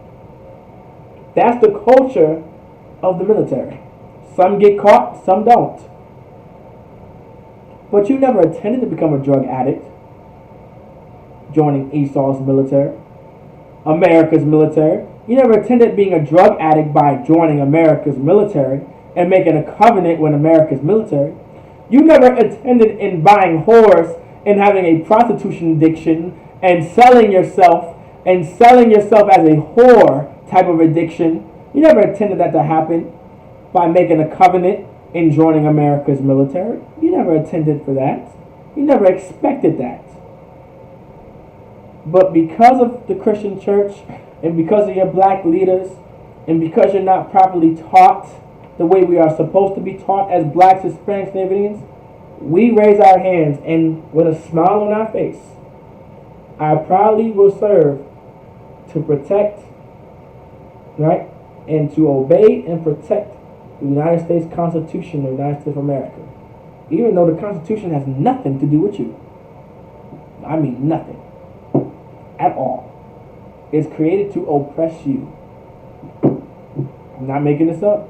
That's the culture of the military. Some get caught, some don't. But you never intended to become a drug addict joining Esau's military, America's military. You never intended being a drug addict by joining America's military and making a covenant with America's military. You never intended in buying whores and having a prostitution addiction and selling yourself as a whore type of addiction. You never intended that to happen by making a covenant and joining America's military. You never intended for that. You never expected that. But because of the Christian church and because of your black leaders and because you're not properly taught the way we are supposed to be taught as blacks, Hispanics, and Indians, we raise our hands and with a smile on our face, I proudly will serve to protect, right, and to obey and protect the United States Constitution of the United States of America. Even though the Constitution has nothing to do with you. I mean nothing. At all. It's created to oppress you. I'm not making this up.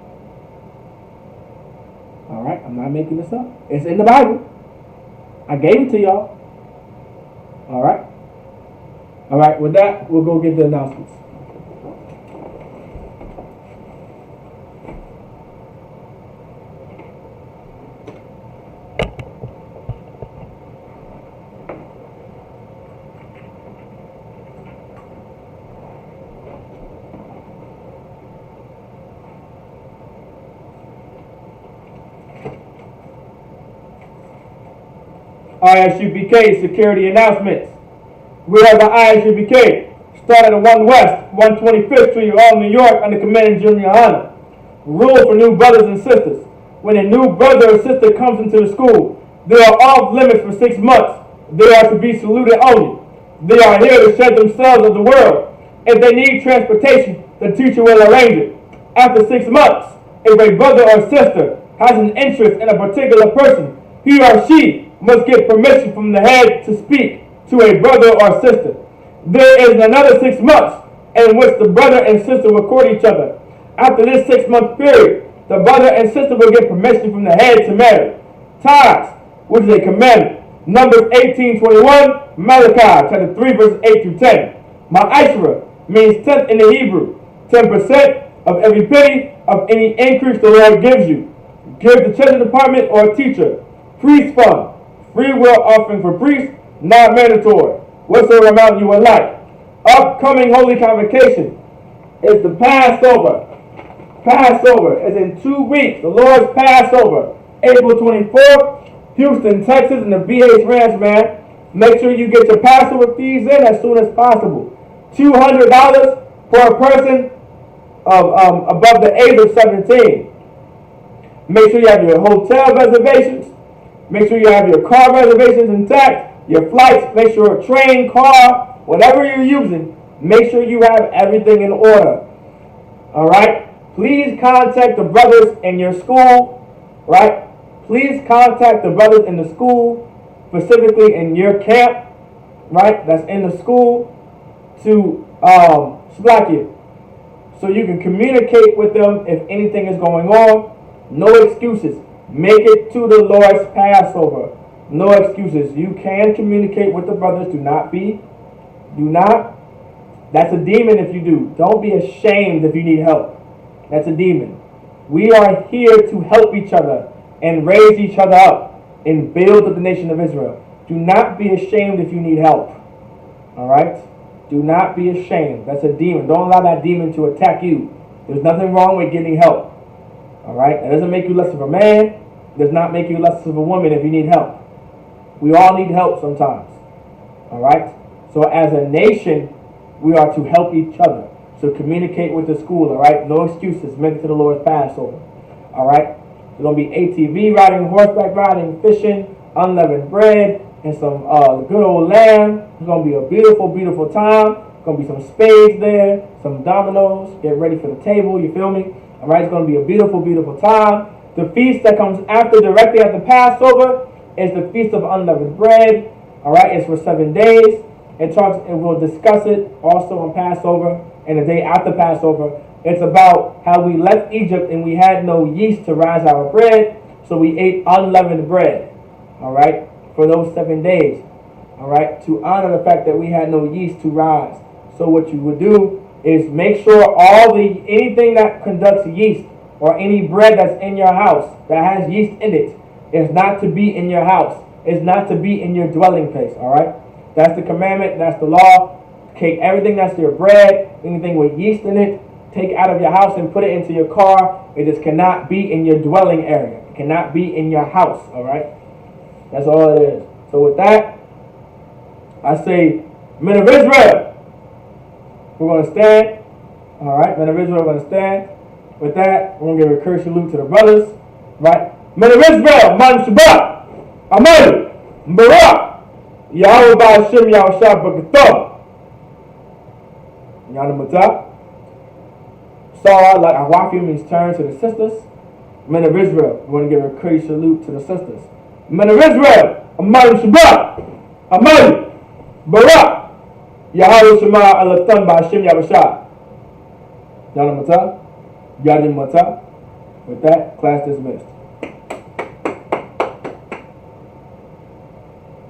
Alright, I'm not making this up. It's in the Bible. I gave it to y'all. Alright? Alright, with that, we'll go get the announcements. ISUPK security announcements. We have the ISUPK. Started at 1 West, 125th Street, all New York, under Commander Junior Honor. Rule for new brothers and sisters. When a new brother or sister comes into the school, they are off limits for 6 months. They are to be saluted only. They are here to shed themselves of the world. If they need transportation, the teacher will arrange it. After 6 months, if a brother or sister has an interest in a particular person, he or she must get permission from the head to speak to a brother or sister. There is another 6 months in which the brother and sister will court each other. After this 6-month period, the brother and sister will get permission from the head to marry. Tithes, which is a commandment. Numbers 18:21, Malachi chapter 3 verses 8 through 10. Ma'ashra means tenth in the Hebrew. 10% of every penny of any increase the Lord gives you. Give the treasury department or teacher. Priest fund. Free will offering for priests, not mandatory. Whatsoever amount you would like. Upcoming holy convocation is the Passover. Passover is in 2 weeks. The Lord's Passover. April 24th, Houston, Texas, in the BH Ranch, man. Make sure you get your Passover fees in as soon as possible. $200 per person above the age of 17. Make sure you have your hotel reservations. Make sure you have your car reservations intact. Your flights, make sure train, car, whatever you're using, make sure you have everything in order. Alright? Please contact the brothers in your school. Right? Please contact the brothers in the school, specifically in your camp, right? That's in the school, to slack it. So you can communicate with them if anything is going on. No excuses. Make it to the Lord's Passover. No excuses. You can communicate with the brothers. Do not. That's a demon if you do. Don't be ashamed if you need help. That's a demon. We are here to help each other and raise each other up and build up the nation of Israel. Do not be ashamed if you need help. Alright? Do not be ashamed. That's a demon. Don't allow that demon to attack you. There's nothing wrong with getting help. Alright? That doesn't make you less of a man. It does not make you less of a woman if you need help. We all need help sometimes. Alright? So as a nation, we are to help each other. So communicate with the school, alright? No excuses. Make it to the Lord's Passover. Alright? There's going to be ATV riding, horseback riding, fishing, unleavened bread, and some good old lamb. It's going to be a beautiful, beautiful time. There's going to be some spades there, some dominoes. Get ready for the table, you feel me? Alright, it's going to be a beautiful, beautiful time. The feast that comes after, directly after Passover, is the Feast of Unleavened Bread. Alright, it's for 7 days. It talks, and we'll discuss it also on Passover and the day after Passover. It's about how we left Egypt and we had no yeast to rise our bread, so we ate unleavened bread. Alright, for those 7 days. Alright, to honor the fact that we had no yeast to rise. So what you would do is make sure anything that conducts yeast or any bread that's in your house that has yeast in it is not to be in your house. It's not to be in your dwelling place. Alright, that's the commandment. That's the law. Take everything that's your bread, anything with yeast in it, take it out of your house and put it into your car. It just cannot be in your dwelling area. It cannot be in your house. Alright, that's all it is. So with that, I say, men of Israel, we're going to stand. Alright, men of Israel, we're going to stand. With that, we're going to give a curse salute to the brothers. Right? Men of Israel, Man Shabbat, Amen, Barak, Yahweh Ba'ashem, Yahweh Shah, B'Kathah. Yana Matah. Sarah, like Awafi, means turn to the sisters. Men of Israel, we're going to give a curse salute to the sisters. Men of Israel, Amen Shabbat, Amen, Barak, Yahweh Shema Alatan Ba'ashem Yahweh. Yana Matah. Yadim Matah. With that, class dismissed.